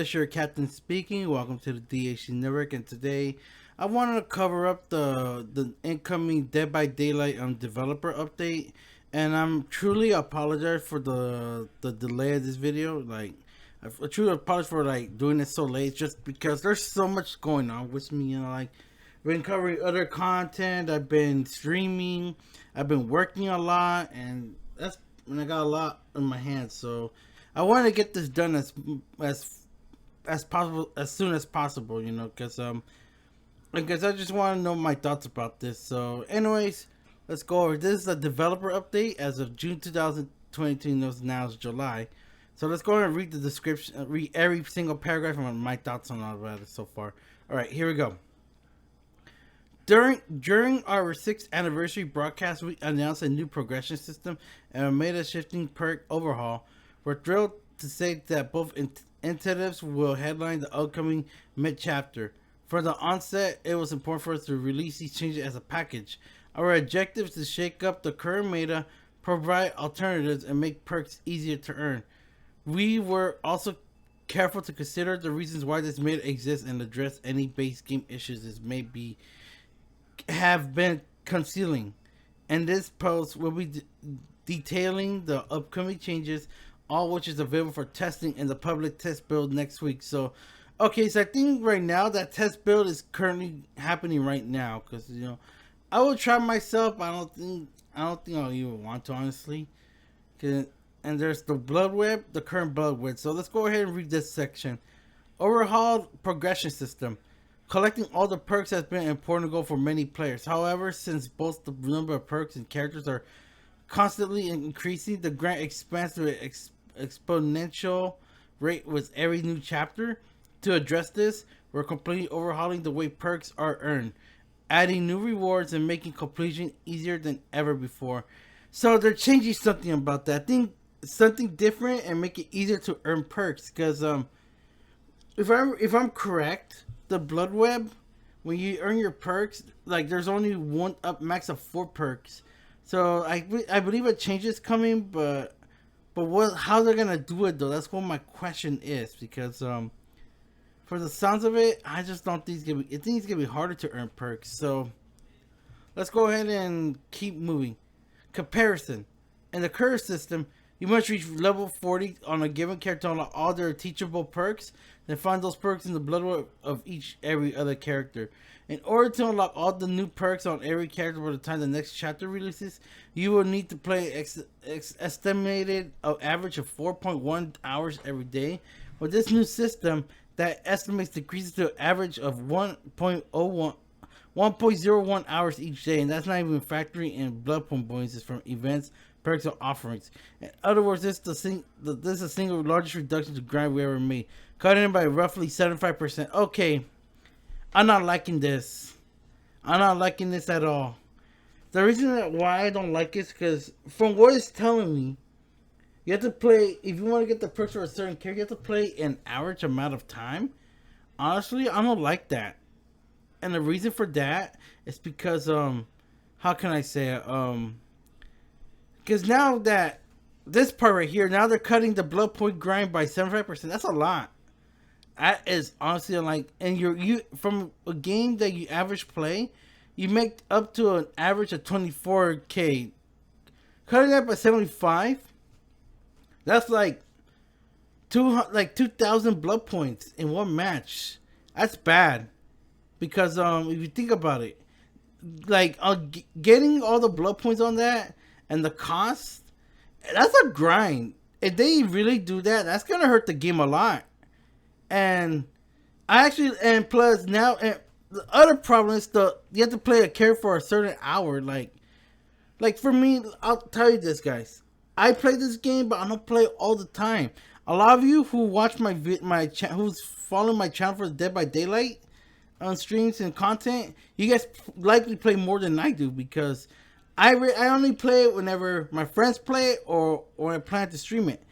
this your captain speaking. Welcome to the DHC Network, and today I wanted to cover up the incoming Dead by Daylight developer update. And I'm truly apologize for the delay of this video. Like, I truly apologize for like doing it so late, just because there's so much going on with me. Like, I've been covering other content. I've been streaming. I've been working a lot, and I got a lot in my hands. So I want to get this done as possible, as soon as possible. Because I just want to know my thoughts about this. So, anyways, let's go over. This is a developer update as of June 2022. Now it's July. So let's go ahead and read the description, read every single paragraph, and my thoughts on all of it so far. All right, here we go. During our 6th anniversary broadcast, we announced a new progression system and made a shifting perk overhaul. We're thrilled to say that both incentives will headline the upcoming mid-chapter. From the onset, it was important for us to release these changes as a package. Our objective is to shake up the current meta, provide alternatives, and make perks easier to earn. We were also careful to consider the reasons why this meta exists and address any base game issues this may have been concealing. And this post will be detailing the upcoming changes, all which is available for testing in the public test build next week. So I think right now that test build is currently happening right now, because I will try myself. I don't think I'll even want to, honestly. And there's the blood web, the current blood web. So let's go ahead and read this section. Overhauled progression system. Collecting all the perks has been an important goal for many players. However, since both the number of perks and characters are constantly increasing, the grant expands to an exponential rate with every new chapter. To address this, we're completely overhauling the way perks are earned, adding new rewards and making completion easier than ever before. So they're changing something about that. I think something different and make it easier to earn perks. Because if I'm correct, the blood web, when you earn your perks, like there's only one up max of 4 perks. So I believe a change is coming, but how they're gonna do it though? That's what my question is, because for the sounds of it, I just don't think I think it's gonna be harder to earn perks. So let's go ahead and keep moving. Comparison. In the current system, you must reach level 40 on a given character to unlock all their teachable perks, then find those perks in the blood web of every other character. In order to unlock all the new perks on every character by the time the next chapter releases, you will need to play estimated average of 4.1 hours every day. With this new system, that estimates decreases to an average of 1.01 hours each day, and that's not even factoring in blood point bonuses from events, perks, or offerings. In other words, this is the single largest reduction to grind we ever made, cutting it by roughly 75%. Okay, I'm not liking this. I'm not liking this at all. The reason why I don't like it is because from what it's telling me, you have to play, if you want to get the perks for a certain character, you have to play an average amount of time. Honestly, I don't like that. And the reason for that is because, how can I say it? Because now that, this part right here, now they're cutting the blood point grind by 75%. That's a lot. That is honestly like, and you from a game that you average play, you make up to an average of 24k. Cutting that by 75, that's like 2,000 blood points in one match. That's bad. Because if you think about it, like getting all the blood points on that and the cost, that's a grind. If they really do that, that's gonna hurt the game a lot. And plus now, and the other problem is you have to play a character for a certain hour. Like for me, I'll tell you this, guys. I play this game, but I don't play all the time. A lot of you who watch who's following my channel for Dead by Daylight on streams and content, you guys likely play more than I do, because I only play it whenever my friends play it or I plan to stream it.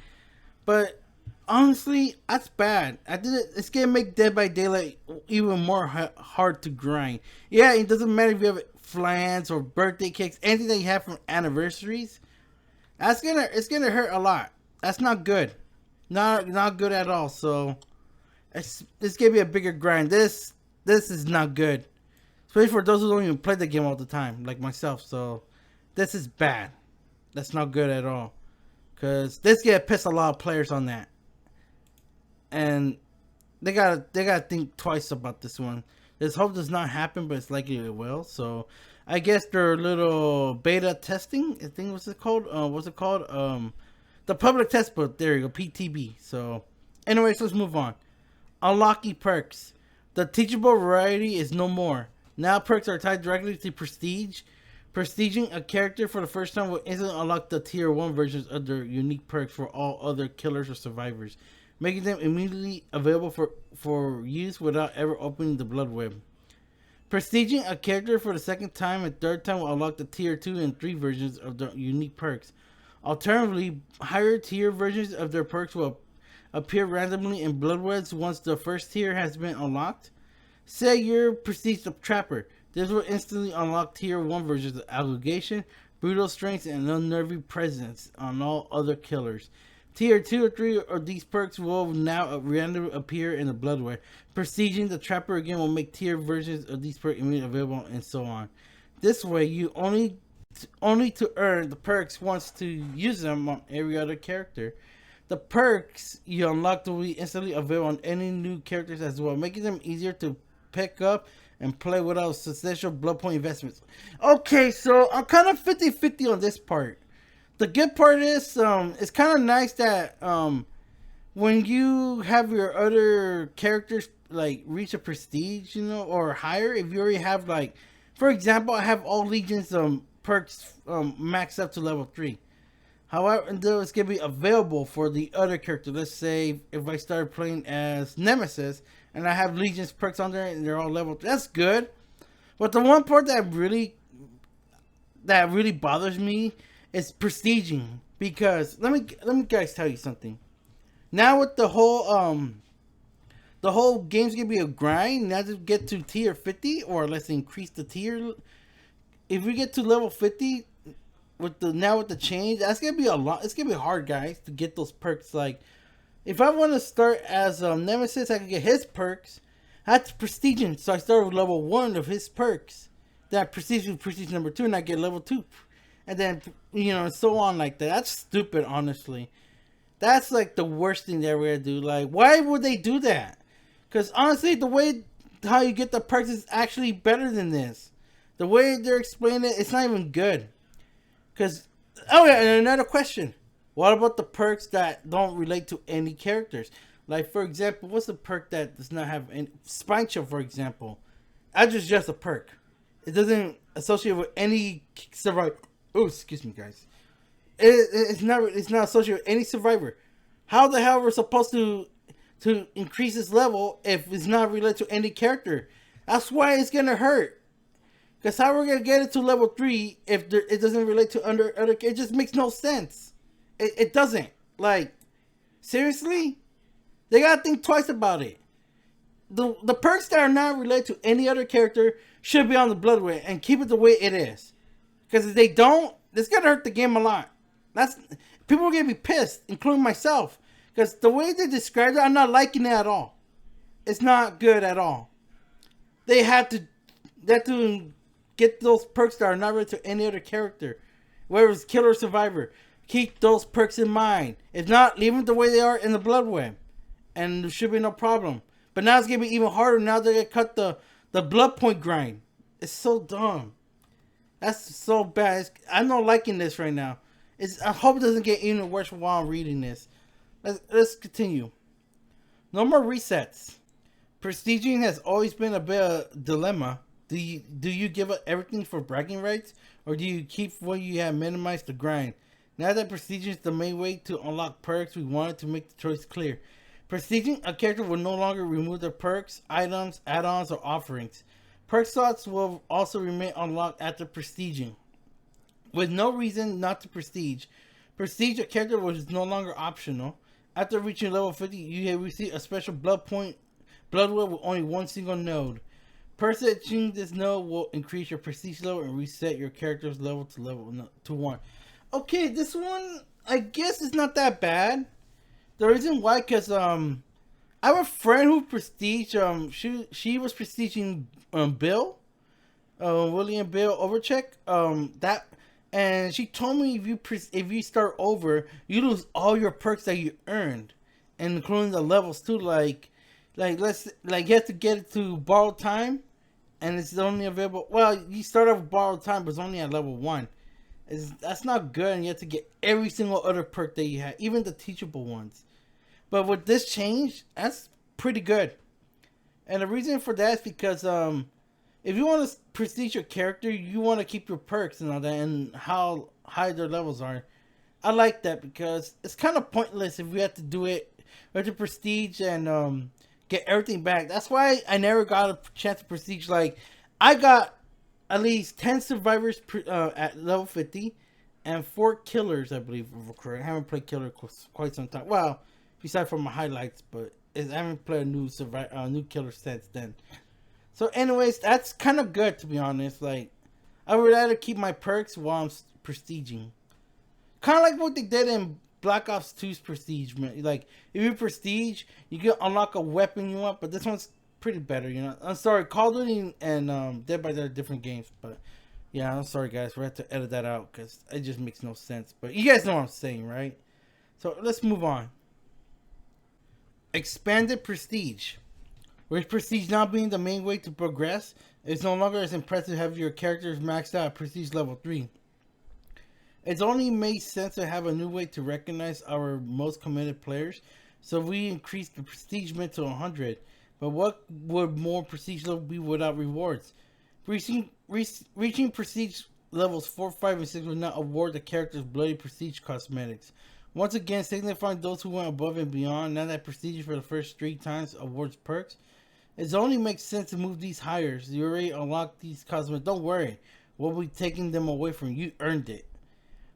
But honestly, that's bad. It's gonna make Dead by Daylight even more hard to grind. Yeah, it doesn't matter if you have flans or birthday cakes, anything that you have from anniversaries. It's gonna hurt a lot. That's not good. Not good at all. So This gave me a bigger grind. This is not good, especially for those who don't even play the game all the time, like myself. So this is bad. That's not good at all. Cause this get pissed a lot of players on that, and they gotta think twice about this one. This hope does not happen, but it's likely it will. So I guess their little beta testing, I think what's it called? What's it called? The public test book. There you go, PTB. So, anyways, let's move on. Unlocking perks. The teachable variety is no more. Now perks are tied directly to prestige. Prestiging a character for the first time will instantly unlock the tier 1 versions of their unique perks for all other killers or survivors, making them immediately available for use without ever opening the blood web. Prestiging a character for the second time and third time will unlock the tier 2 and 3 versions of their unique perks. Alternatively, higher tier versions of their perks will appear randomly in blood webs once the first tier has been unlocked. Say you're Prestige the Trapper. This will instantly unlock tier 1 versions of Aggregation, Brutal Strength, and Unnerving Presence on all other killers. Tier 2 or 3 of these perks will now randomly appear in the blood web. Prestiging the Trapper again will make tier versions of these perks immediately available, and so on. This way, you only to earn the perks once to use them on every other character. The perks you unlock will be instantly available on any new characters as well, making them easier to pick up and play without substantial blood point investments. Okay, so I'm kind of 50-50 on this part. The good part is, it's kind of nice that when you have your other characters like reach a prestige, or higher, if you already have, like, for example, I have all legions perks maxed up to level 3. However, though it's gonna be available for the other character. Let's say if I started playing as Nemesis and I have Legion's perks on there and they're all level 3, that's good. But the one part that really bothers me is prestiging, because let me guys tell you something. Now with the whole game's gonna be a grind. Now to get to tier 50, or let's increase the tier. If we get to level 50 with the change, that's gonna be a lot. It's gonna be hard, guys, to get those perks. Like, if I want to start as Nemesis, I can get his perks. That's prestiging, so I start with level 1 of his perks. Then I prestige with prestige number 2, and I get level 2, and then so on like that. That's stupid, honestly. That's like the worst thing they're gonna do. Like, why would they do that? Because honestly, the way how you get the perks is actually better than this. The way they're explaining it, it's not even good. Because, oh yeah, and another question. What about the perks that don't relate to any characters? Like, for example, what's the perk that does not have any... Spine Chill, for example. That's just a perk. It doesn't associate with any survivor. Oh, excuse me, guys. It's not associated with any survivor. How the hell we're supposed to increase this level if it's not related to any character? That's why it's gonna hurt. Because how we're gonna get it to level 3 if it doesn't relate to other? It just makes no sense. It doesn't. Like, seriously, they gotta think twice about it. The perks that are not related to any other character should be on the Bloodway and keep it the way it is. Because if they don't, it's gonna hurt the game a lot. People are gonna be pissed, including myself. Because the way they described it, I'm not liking it at all. It's not good at all. They have to get those perks that are not related to any other character, whether it's killer or survivor. Keep those perks in mind. If not, leave them the way they are in the blood web, and there should be no problem. But now it's gonna be even harder. Now they're gonna cut the blood point grind. It's so dumb. That's so bad. I'm not liking this right now. I hope it doesn't get even worse while I'm reading this. Let's continue. No more resets. Prestiging has always been a bit of a dilemma. Do you give up everything for bragging rights, or do you keep what you have minimized the grind? Now that prestiging is the main way to unlock perks, we wanted to make the choice clear. Prestiging a character will no longer remove the perks, items, add-ons, or offerings. Perk slots will also remain unlocked after prestiging, with no reason not to prestige. Prestige a character which is no longer optional. After reaching level 50, you receive a special blood web with only one single node. Purchasing this node will increase your prestige level and reset your character's level to 1. Okay, this one, I guess it's not that bad. The reason why, because I have a friend who prestige. She was prestiging Bill, William Bill Overcheck. That, and she told me if you start over, you lose all your perks that you earned, including the levels too. Like you have to get it to borrowed time, and it's only available. Well, you start off with borrowed time, but it's only at level 1. That's not good, and you have to get every single other perk that you have, even the teachable ones. But with this change, that's pretty good. And the reason for that is because if you want to prestige your character, you want to keep your perks and all that, and how high their levels are. I like that because it's kind of pointless if we have to do it. We have to prestige and get everything back. That's why I never got a chance to prestige. Like, I got at least 10 survivors at level 50 and 4 killers, I believe. I haven't played killer quite some time. Well, besides from my highlights, but I haven't played a new killer since then. So, anyways, that's kind of good, to be honest. Like, I would rather keep my perks while I'm prestiging. Kind of like what they did in Black Ops 2's prestige, man. Like, if you prestige, you can unlock a weapon you want, but this one's pretty better, you know. I'm sorry, Call of Duty and Dead by Dead are different games, but yeah, I'm sorry, guys. We have to edit that out because it just makes no sense. But you guys know what I'm saying, right? So, let's move on. Expanded prestige. With prestige now being the main way to progress, it's no longer as impressive to have your characters maxed out at prestige level 3. It's only made sense to have a new way to recognize our most committed players, so we increased the prestige limit to 100. But what would more prestige level be without rewards? Reaching prestige levels 4, 5, and 6 will now award the characters bloody prestige cosmetics. Once again, signifying those who went above and beyond. Now that prestige for the first 3 times awards perks, it only makes sense to move these higher. So you already unlocked these cosmetics. Don't worry, we'll be taking them away from you. You earned it.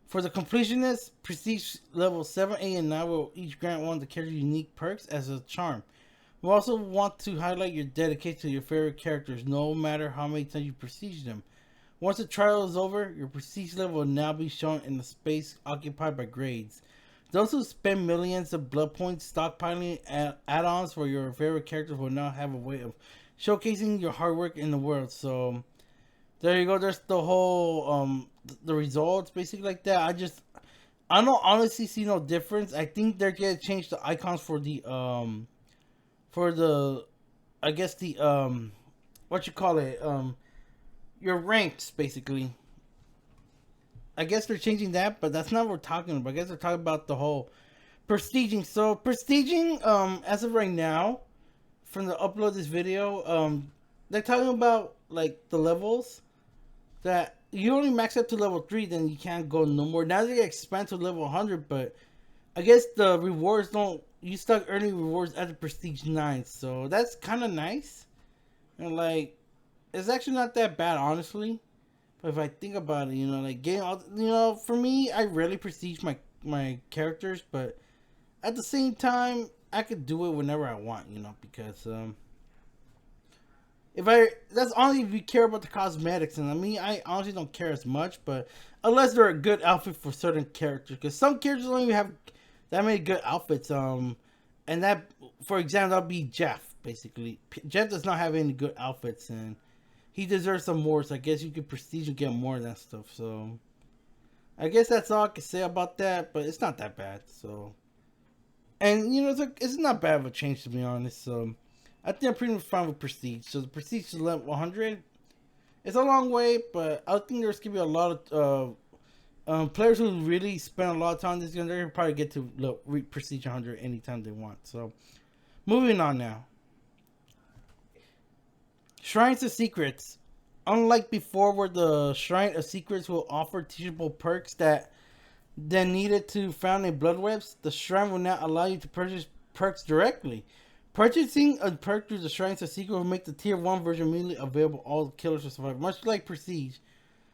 For the completionists, prestige level 7, 8, and 9 will each grant one of the character's unique perks as a charm. We also want to highlight your dedication to your favorite characters, no matter how many times you prestige them. Once the trial is over, your prestige level will now be shown in the space occupied by grades. Those who spend millions of blood points stockpiling add-ons for your favorite characters will now have a way of showcasing your hard work in the world. So there you go. There's the whole the results, basically like that. I don't honestly see no difference. I think they're gonna change the icons for the I guess the what you call it, your ranks, basically. I guess they're changing that, but that's not what we're talking about. I guess they're talking about the whole prestiging. So prestiging, as of right now, from the upload of this video, they're talking about like the levels that you only max up to level 3, then you can't go no more. Now they expand to level 100, but I guess the rewards don't. You start earning rewards at the prestige 9, so that's kind of nice. And like, it's actually not that bad, honestly. But if I think about it, you know, like getting all, you know, for me, I rarely prestige my characters, but at the same time, I could do it whenever I want, you know, because that's only if you care about the cosmetics, and I mean, I honestly don't care as much, but unless they're a good outfit for certain characters, because some characters don't even have that many good outfits, and that, for example, that'll be Jeff, basically. Jeff does not have any good outfits, and he deserves some more, so I guess you could prestige and get more of that stuff. So I guess that's all I can say about that, but it's not that bad. So, and you know, it's not bad of a change, to be honest. So I think I'm pretty much fine with prestige. So the prestige is level 100. It's a long way, but I think there's gonna be a lot of players who really spend a lot of time on this game. They're gonna probably get to prestige 100 anytime they want. So moving on now. Shrines of Secrets. Unlike before, where the Shrine of Secrets will offer teachable perks that then needed to found in blood webs, the shrine will now allow you to purchase perks directly. Purchasing a perk through the Shrines of Secret will make the tier 1 version immediately available to all killers to survive, much like Prestige.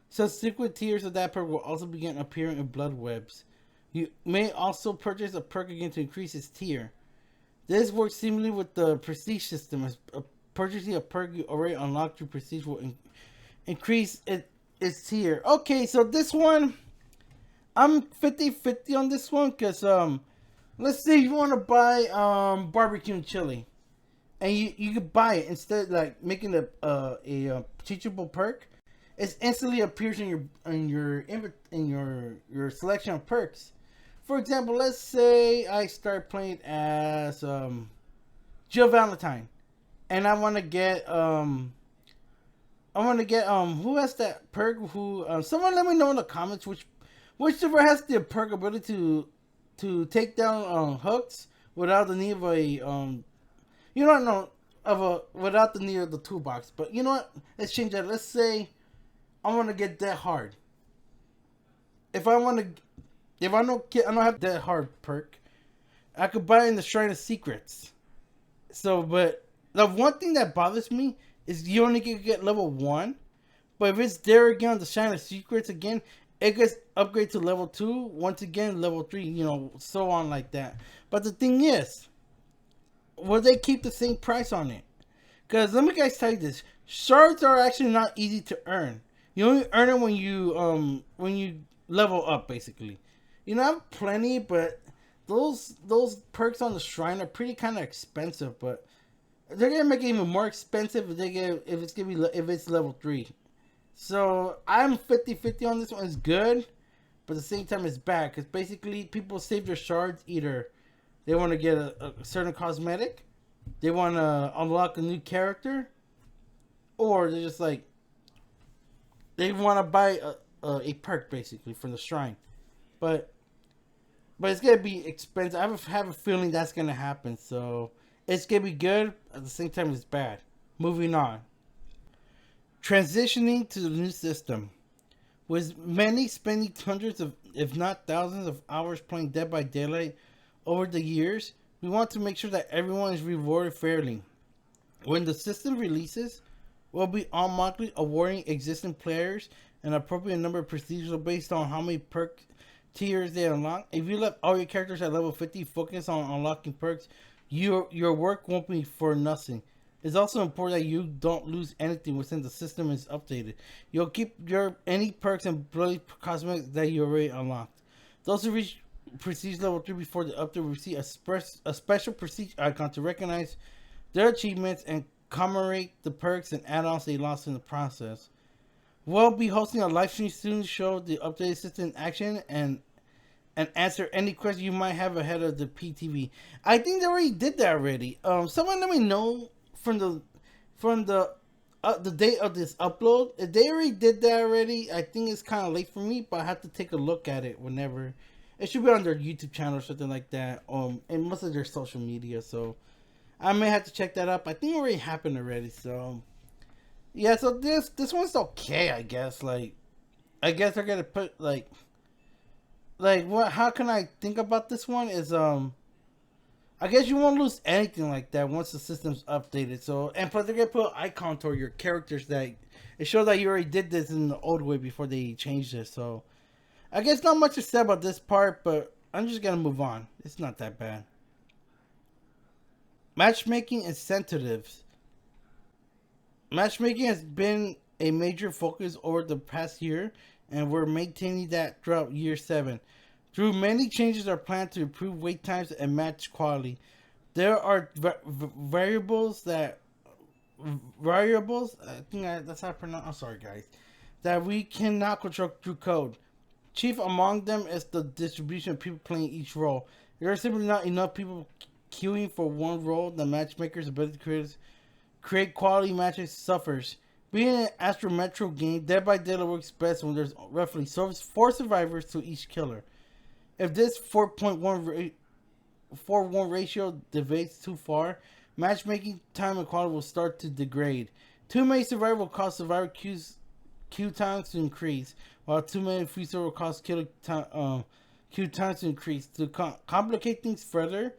Subsequent tiers of that perk will also begin appearing in blood webs. You may also purchase a perk again to increase its tier. This works similarly with the Prestige system, as purchasing a perk you already unlocked through Prestige will increase its tier. Okay, so this one, I'm 50-50 on this one, because let's say you want to buy barbecue and chili, and you could buy it instead, like making a teachable perk. It instantly appears in your selection of perks. For example, let's say I start playing as Jill Valentine, and I want to get who has that perk? Who someone let me know in the comments which server has the perk ability to take down hooks without the need of a you don't know of a without the need of the toolbox. But you know what? Let's change that. Let's say I want to get that hard. If I want to, if I don't have that hard perk, I could buy it in the Shrine of Secrets. So, but the one thing that bothers me is you only can get level 1. But if it's there again on the Shrine of Secrets again, it gets upgraded to level 2. Once again, level 3, so on like that. But the thing is, will they keep the same price on it? Because let me guys tell you this. Shards are actually not easy to earn. You only earn it when you level up, basically. I have plenty, but those perks on the shrine are pretty kind of expensive. But they're gonna make it even more expensive if it's level 3. So I'm 50-50 on this one. It's good, but at the same time it's bad because basically people save their shards. Either they want to get a certain cosmetic, they want to unlock a new character, or they're just like they want to buy a perk basically from the shrine. But it's gonna be expensive. I have a feeling that's gonna happen. So it's gonna be good at the same time it's bad. Moving on. Transitioning to the new system. With many spending hundreds of, if not thousands of hours playing Dead by Daylight over the years, we want to make sure that everyone is rewarded fairly. When the system releases, we'll be automatically awarding existing players an appropriate number of procedures based on how many perk tiers they unlock. If you let all your characters at level 50 focus on unlocking perks, your work won't be for nothing. It's also important that you don't lose anything within the system is updated. You'll keep any perks and bloody cosmetics that you already unlocked. Those who reach prestige level 3 before the update will receive a special prestige icon to recognize their achievements and commemorate the perks and add-ons they lost in the process. We'll be hosting a live stream soon to show the updated system in action and answer any questions you might have ahead of the PTV. I think they already did that already. Someone let me know from the date of this upload. If they already did that already, I think it's kind of late for me, but I have to take a look at it whenever. It should be on their YouTube channel or something like that, and most of their social media. So I may have to check that up. I think it already happened already. So yeah, so this one's okay, I guess. I guess they're gonna put like what? How can I think about this one? Is I guess you won't lose anything like that once the system's updated. So, and plus they're gonna put an icon toward your characters that it shows that you already did this in the old way before they changed it. So, I guess not much to say about this part, but I'm just gonna move on. It's not that bad. Matchmaking incentives. Matchmaking has been a major focus over the past year, and we're maintaining that throughout year 7. Through many changes are planned to improve wait times and match quality. There are variables, I think that's how I pronounce. I'm sorry, guys. That we cannot control through code. Chief among them is the distribution of people playing each role. There are simply not enough people queuing for one role. The matchmaker's ability to create quality matches suffers. Being an Astro Metro game, Dead by Daylight works best when there's roughly 4 survivors to each killer. If this 4:1 ratio deviates too far, matchmaking time and quality will start to degrade. Too many survivors will cause survivor queue times to increase, while too many free server will cause queue times to increase. To complicate things further,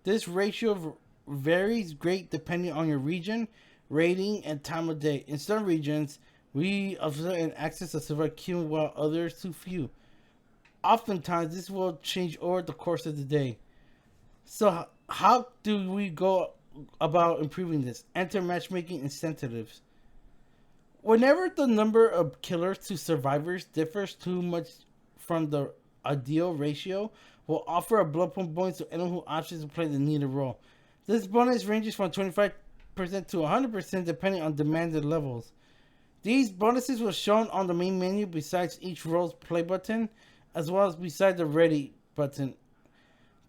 this ratio varies great depending on your region, rating, and time of day. In some regions, we observe an access to survivor queue while others too few. Oftentimes, this will change over the course of the day. So, how do we go about improving this? Enter matchmaking incentives. Whenever the number of killers to survivors differs too much from the ideal ratio, will offer a blood point bonus to anyone who opts to play the needed role. This bonus ranges from 25% to 100% depending on demanded levels. These bonuses were shown on the main menu besides each role's play button, as well as beside the ready button.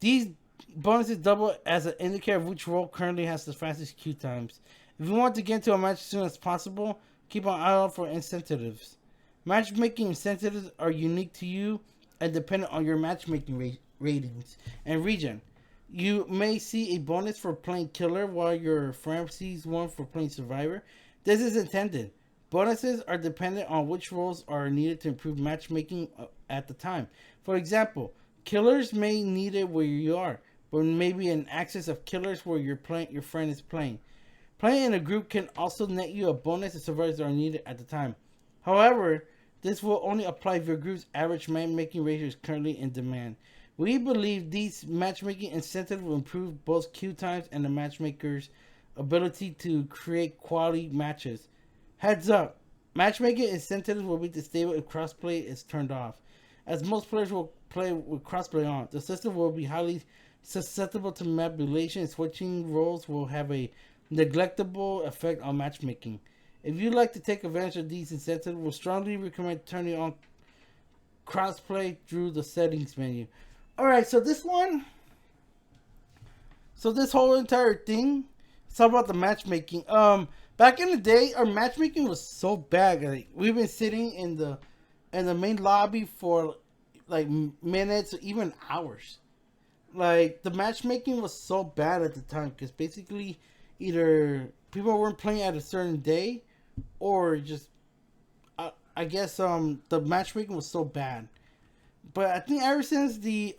These bonuses double as an indicator of which role currently has the fastest queue times. If you want to get into a match as soon as possible, keep an eye out for incentives. Matchmaking incentives are unique to you and dependent on your matchmaking ratings and region. You may see a bonus for playing killer while your friend sees one for playing survivor. This is intended. Bonuses are dependent on which roles are needed to improve matchmaking at the time. For example, killers may need it where you are, but maybe an access of killers where your friend is playing. Playing in a group can also net you a bonus if survivors are needed at the time. However, this will only apply if your group's average matchmaking ratio is currently in demand. We believe these matchmaking incentives will improve both queue times and the matchmaker's ability to create quality matches. Heads up, matchmaking incentives will be disabled if crossplay is turned off. As most players will play with crossplay on, the system will be highly susceptible to manipulation, and switching roles will have a neglectable effect on matchmaking. If you'd like to take advantage of these incentives, we'll strongly recommend turning on crossplay through the settings menu. Alright, so this whole entire thing, it's all about the matchmaking. Back in the day, our matchmaking was so bad. Like, we've been sitting in the main lobby for like minutes or even hours. Like, the matchmaking was so bad at the time because basically either people weren't playing at a certain day or just I guess the matchmaking was so bad. But I think ever since the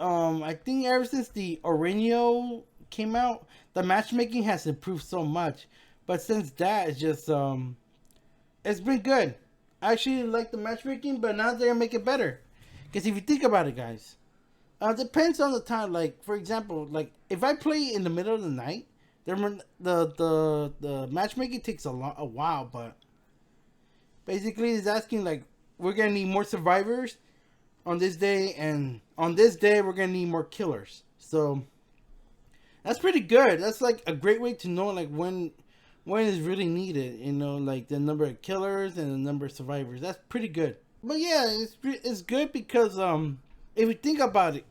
Aurelio came out, the matchmaking has improved so much. But since that, it's just it's been good. I actually like the matchmaking, but now they're make it better. Because if you think about it, guys, depends on the time. Like, for example, like if I play in the middle of the night, the matchmaking takes a while. But basically, it's asking like we're gonna need more survivors on this day, and on this day we're gonna need more killers. So that's pretty good. That's like a great way to know like when is really needed. You know, like the number of killers and the number of survivors. That's pretty good. But yeah, it's good because if you think about it,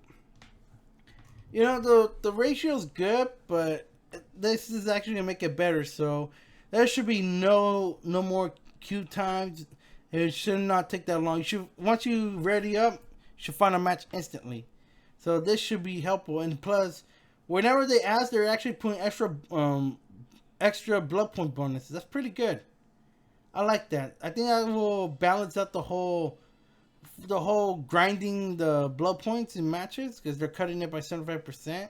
you know the ratio is good, but this is actually gonna make it better. So there should be no more queue times. It should not take that long. You should, once you ready up, you should find a match instantly. So this should be helpful. And plus, whenever they ask, they're actually putting extra blood point bonuses. That's pretty good. I like that. I think that will balance out the whole grinding the blood points in matches because they're cutting it by 75%.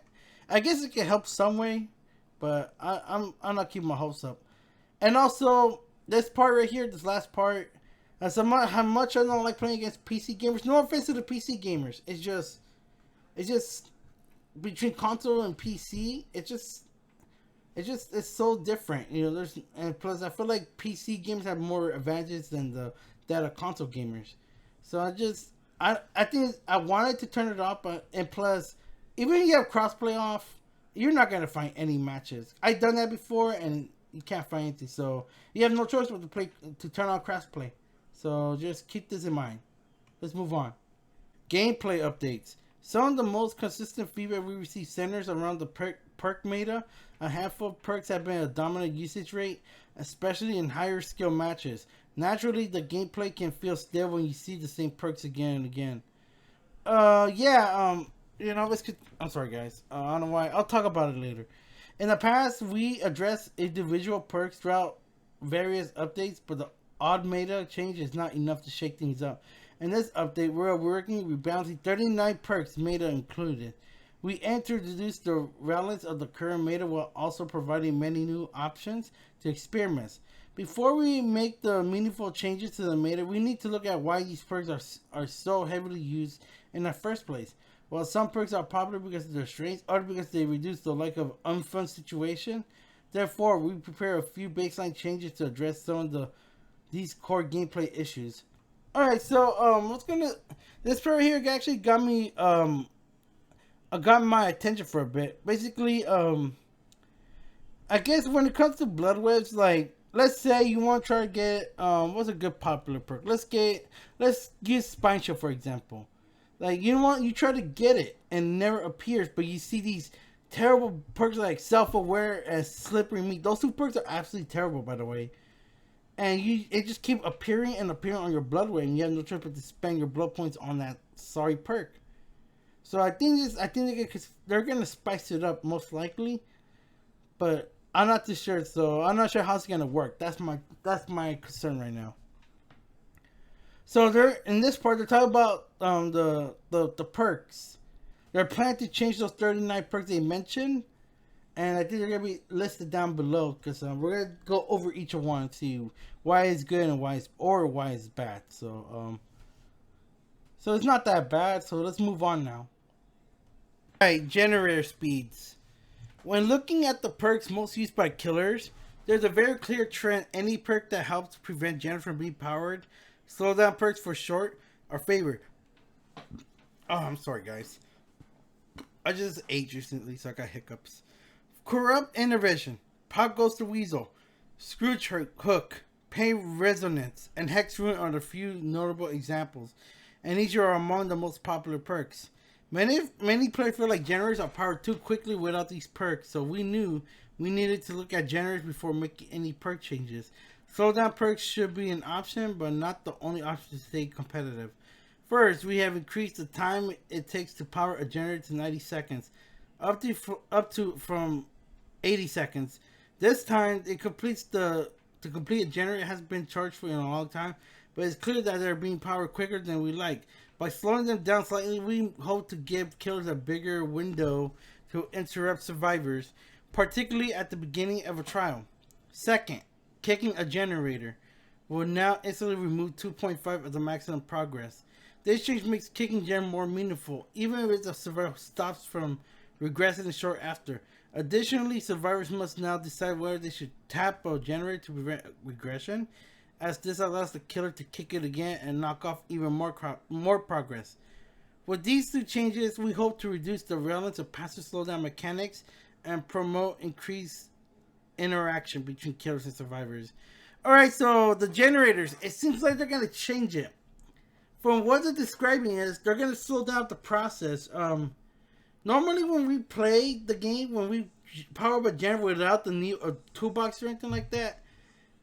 I guess it can help some way, but I'm not keeping my hopes up. And also this part right here, this last part, as how much I don't like playing against PC gamers. No offense to the PC gamers. It's just between console and PC. It's so different. You know, and plus I feel like PC games have more advantages than the console gamers. So I think I wanted to turn it off, but and plus even if you have crossplay off, you're not gonna find any matches. I've done that before and you can't find anything. So you have no choice but to turn on crossplay. So just keep this in mind. Let's move on. Gameplay updates. Some of the most consistent feedback we receive centers around the perk meta. A handful of perks have been a dominant usage rate, especially in higher skill matches. Naturally, the gameplay can feel stale when you see the same perks again and again. You know, I'm sorry, guys. I don't know why. I'll talk about it later. In the past, we addressed individual perks throughout various updates, but the odd meta change is not enough to shake things up. In this update, we're working with balancing 39 perks, meta included. We aim to reduce the relevance of the current meta while also providing many new options to experiment. Before we make the meaningful changes to the meta, we need to look at why these perks are so heavily used in the first place. While some perks are popular because of their strengths, others because they reduce the lack of unfun situation. Therefore, we prepare a few baseline changes to address some of these core gameplay issues. Alright, so this part here actually got me got my attention for a bit. Basically, I guess when it comes to blood webs, like let's say you want to try to get what's a good popular perk? Let's use Spine Shield for example. Like you try to get it and it never appears, but you see these terrible perks like self aware and slippery meat. Those two perks are absolutely terrible, by the way. And it just keep appearing and appearing on your blood wave, and you have no choice but to spend your blood points on that sorry perk. So I think they're gonna spice it up most likely, but I'm not too sure. So I'm not sure how it's gonna work. That's my concern right now. So they're in this part. They're talking about the perks. They're planning to change those 39 perks they mentioned, and I think they're gonna be listed down below because we're gonna go over each one and see why it's good and why it's bad. So it's not that bad. So let's move on now. All right, generator speeds. When looking at the perks most used by killers, there's a very clear trend. Any perk that helps prevent generators from being powered, slow down perks for short, are favored. Oh, I'm sorry, guys. I just ate recently, so I got hiccups. Corrupt Intervention, Pop Goes to Weasel, Scrooge Hook, Pain Resonance, and Hex Ruin are the few notable examples, and these are among the most popular perks. Many players feel like generators are powered too quickly without these perks, so we knew we needed to look at generators before making any perk changes. Slowdown perks should be an option, but not the only option to stay competitive. First, we have increased the time it takes to power a generator to 90 seconds, up to from 80 seconds. This time, to complete a generator has been charged for in a long time, but it's clear that they're being powered quicker than we like. By slowing them down slightly, we hope to give killers a bigger window to interrupt survivors, particularly at the beginning of a trial. Second, kicking a generator will now instantly remove 2.5 of the maximum progress. This change makes kicking gen more meaningful, even if the survivor stops from regressing short after. Additionally, survivors must now decide whether they should tap a generator to prevent regression, as this allows the killer to kick it again and knock off even more progress. With these two changes, we hope to reduce the relevance of passive slowdown mechanics and promote increased interaction between killers and survivors. Alright, so the generators, it seems like they're going to change it. From what they're describing is, they're going to slow down the process. Normally when we play the game, when we power up a generator without the need a toolbox or anything like that,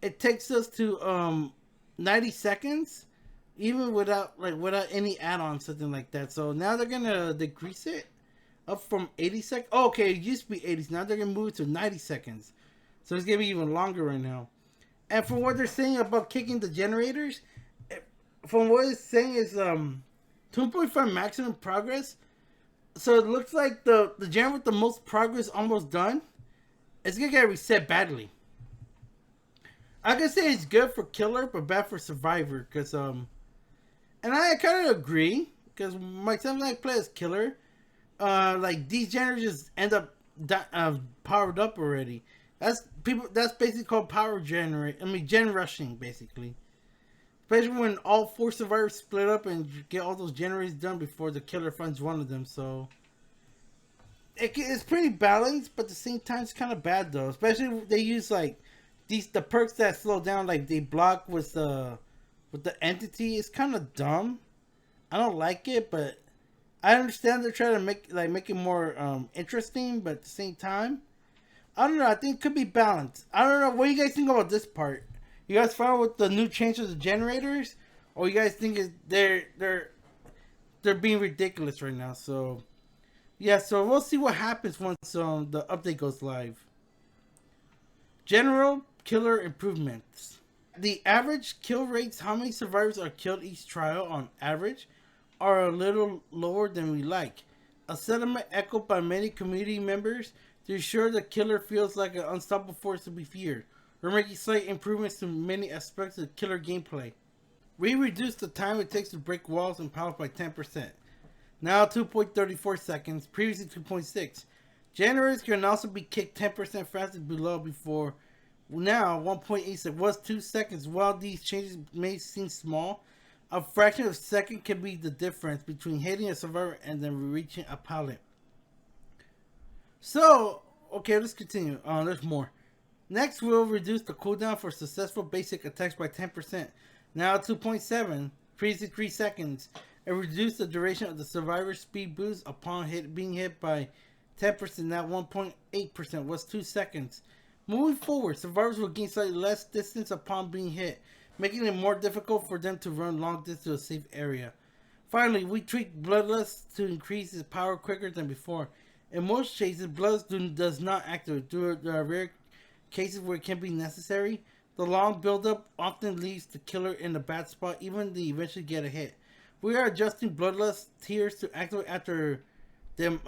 it takes us to 90 seconds, even without any add-on, something like that. So now they're gonna decrease it up from 80 seconds. Oh, okay, it used to be 80. Now they're gonna move it to 90 seconds. So it's gonna be even longer right now. And from what they're saying about kicking the generators, from what it's saying is 2.5 maximum progress. So it looks like the generator with the most progress almost done. It's gonna get reset badly. I can say it's good for killer, but bad for survivor. Cause and I kind of agree. Cause myself and I play as killer. Like these generators just end up powered up already. That's basically called power generate. I mean gen rushing basically. Especially when all four survivors split up and get all those generators done before the killer finds one of them. So it's pretty balanced, but at the same time it's kind of bad though. Especially if they use like the perks that slow down, like they block with the entity. It's kind of dumb. I don't like it, but I understand they're trying to make it more interesting, but at the same time, I don't know. I think it could be balanced. I don't know. What do you guys think about this part? You guys fine with the new changes of generators, or you guys think they're being ridiculous right now? So yeah, so we'll see what happens once the update goes live. General killer improvements. The average kill rates, how many survivors are killed each trial on average, are a little lower than we like. A sentiment echoed by many community members to ensure the killer feels like an unstoppable force to be feared. We're making slight improvements to many aspects of killer gameplay. We reduced the time it takes to break walls and power by 10%. Now 2.34 seconds, previously 2.6. Generators can also be kicked 10% faster below before. Now 1.8 was 2 seconds. While these changes may seem small, a fraction of a second can be the difference between hitting a survivor and then reaching a pallet. So, okay, let's continue. There's more. Next, we'll reduce the cooldown for successful basic attacks by 10%. Now 2.7, previously 3 seconds. And reduce the duration of the survivor speed boost upon being hit by 10%. Now 1.8% was 2 seconds. Moving forward, survivors will gain slightly less distance upon being hit, making it more difficult for them to run long distance to a safe area. Finally, we treat Bloodlust to increase its power quicker than before. In most cases, Bloodlust does not activate. There are rare cases where it can be necessary. The long buildup often leaves the killer in a bad spot, even if they eventually get a hit. We are adjusting Bloodlust tiers to activate after them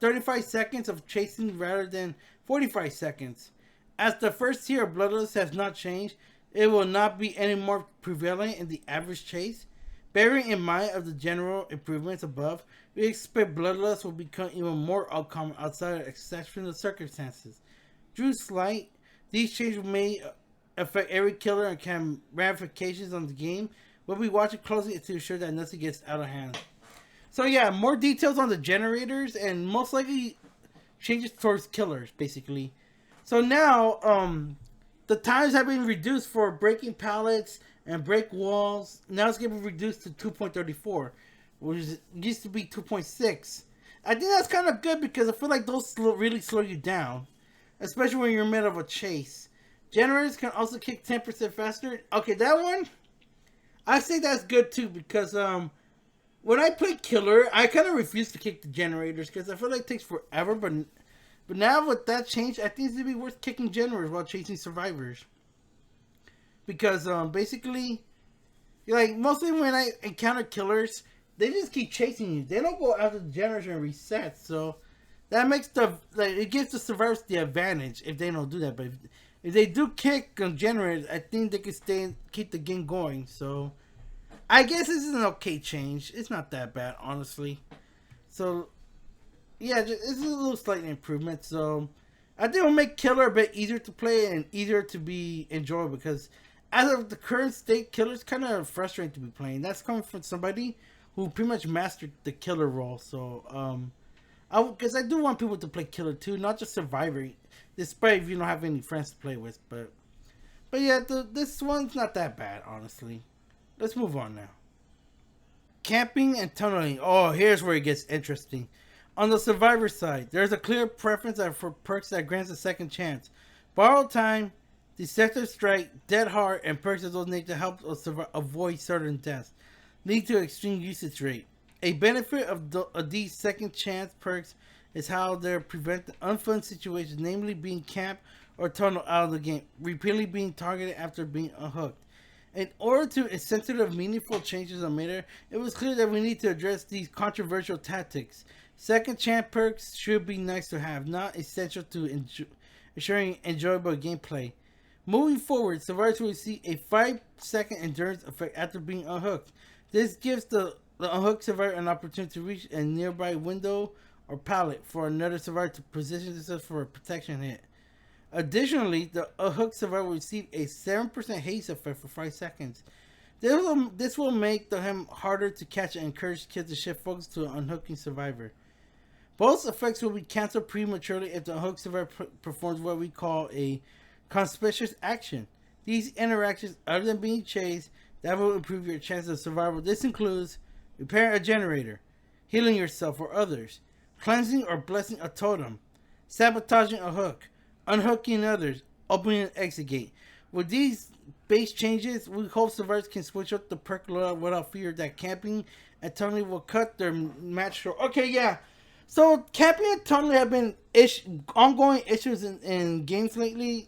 35 seconds of chasing rather than 45 seconds. As the first tier of Bloodlust has not changed, it will not be any more prevalent in the average chase. Bearing in mind of the general improvements above, we expect Bloodlust will become even more uncommon outside of exceptional circumstances. Drew Slight, these changes may affect every killer and can have ramifications on the game. We'll be watching closely to ensure that nothing gets out of hand. So yeah, more details on the generators and most likely changes towards killers, basically. So now, the times have been reduced for breaking pallets and break walls. Now it's going to be reduced to 2.34, which used to be 2.6. I think that's kind of good because I feel like those really slow you down, especially when you're in the middle of a chase. Generators can also kick 10% faster. Okay, that one, I say that's good too because when I play killer, I kind of refuse to kick the generators because I feel like it takes forever. But now with that change, I think it's gonna be worth kicking generators while chasing survivors because basically, like mostly when I encounter killers, they just keep chasing you. They don't go after the generators and reset. So that makes it gives the survivors the advantage if they don't do that. But if they do kick generators, I think they can keep the game going. So I guess this is an okay change. It's not that bad, honestly. So yeah, it's a little slight improvement. So I think it'll make Killer a bit easier to play and easier to be enjoyable because as of the current state, Killer's kind of frustrating to be playing. That's coming from somebody who pretty much mastered the Killer role. So because I do want people to play Killer too, not just Survivor, despite if you don't have any friends to play with. But yeah, this one's not that bad, honestly. Let's move on now. Camping and tunneling. Oh, here's where it gets interesting. On the survivor side, there's a clear preference for perks that grants a second chance. Borrowed time, deceptive strike, dead heart, and perks of those nature help avoid certain deaths, lead to extreme usage rate. A benefit of these second chance perks is how they prevent unfun situations, namely being camped or tunneled out of the game, repeatedly being targeted after being unhooked. In order to incentivize meaningful changes on meta, it was clear that we need to address these controversial tactics. Second chance perks should be nice to have, not essential to ensuring enjoyable gameplay. Moving forward, survivors will see a 5-second endurance effect after being unhooked. This gives the unhooked survivor an opportunity to reach a nearby window or pallet for another survivor to position themselves for a protection hit. Additionally, the unhooked survivor will receive a 7% haste effect for 5 seconds. This will make him harder to catch and encourage kids to shift focus to an unhooking survivor. Both effects will be cancelled prematurely if the unhooked survivor performs what we call a conspicuous action. These interactions, other than being chased, that will improve your chances of survival. This includes repairing a generator, healing yourself or others, cleansing or blessing a totem, sabotaging a hook, unhooking others, opening an exit gate. With these base changes, we hope survivors can switch up the perk loadout without fear that camping and tunneling will cut their match short. Okay, yeah. So camping and tunneling have been ongoing issues in games lately.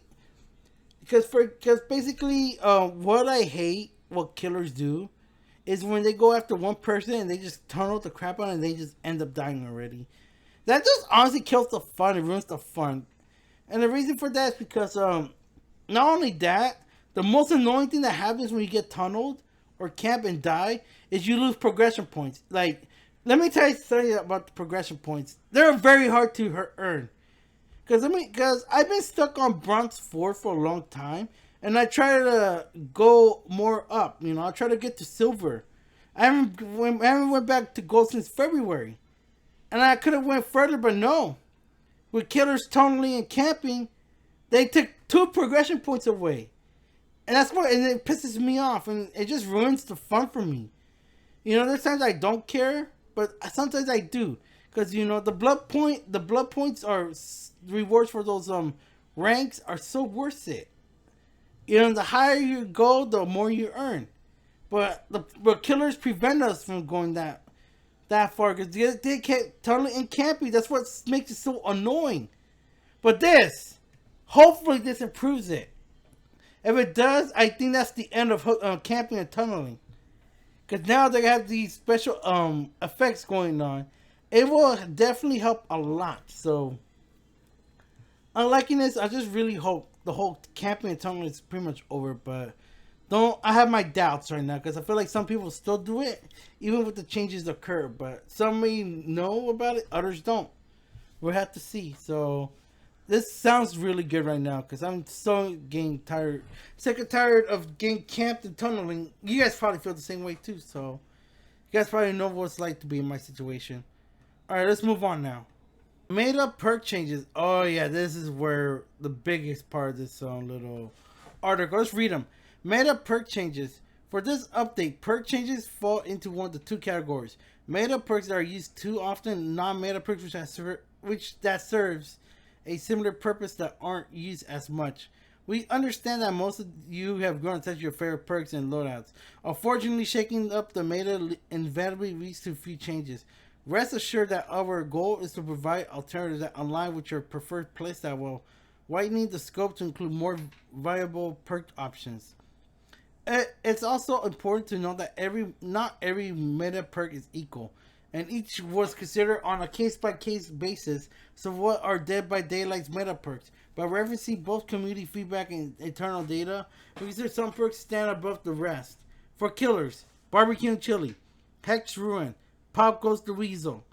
Because basically, what I hate, what killers do, is when they go after one person and they just tunnel the crap out and they just end up dying already. That just honestly kills the fun. It ruins the fun. And the reason for that is because not only that, the most annoying thing that happens when you get tunneled or camp and die is you lose progression points. Like, let me tell you something about the progression points. They're very hard to earn. Because I've been stuck on Bronze 4 for a long time, and I try to go more up. You know, I try to get to Silver. I haven't went back to Gold since February. And I could have went further, but no. With killers tunneling and camping, they took 2 progression points away. And that's what, and it pisses me off, and it just ruins the fun for me. There's times I don't care, but sometimes I do, because the blood points are rewards for those ranks are so worth it. The higher you go, the more you earn. But killers prevent us from going that far, because they can't totally in camping. That's what makes it so annoying. But hopefully, this improves it. If it does, I think that's the end of camping and tunneling. Because now they have these special effects going on. It will definitely help a lot. So, unliking this, I just really hope the whole camping and tunneling is pretty much over. But I have my doubts right now, because I feel like some people still do it, even with the changes occur. But some may know about it, others don't. We'll have to see. So, this sounds really good right now, because I'm so getting sick and tired of getting camped and tunneling. You guys probably feel the same way too, so you guys probably know what it's like to be in my situation. Alright, let's move on now. Made up perk changes. Oh yeah, this is where the biggest part of this little article. Let's read them. Made up perk changes. For this update, perk changes fall into one of the 2 categories. Made up perks that are used too often, non-made up perks which serves a similar purpose that aren't used as much. We understand that most of you have grown to your favorite perks and loadouts. Unfortunately, shaking up the meta inevitably leads to a few changes. Rest assured that our goal is to provide alternatives that align with your preferred playstyle while widening the scope to include more viable perk options. It's also important to know that not every meta perk is equal, and each was considered on a case-by-case basis. So what are Dead by Daylight's meta perks? By referencing both community feedback and internal data, we consider some perks stand above the rest. For killers, Barbecue and Chili, Hex Ruin, Pop Goes the Weasel,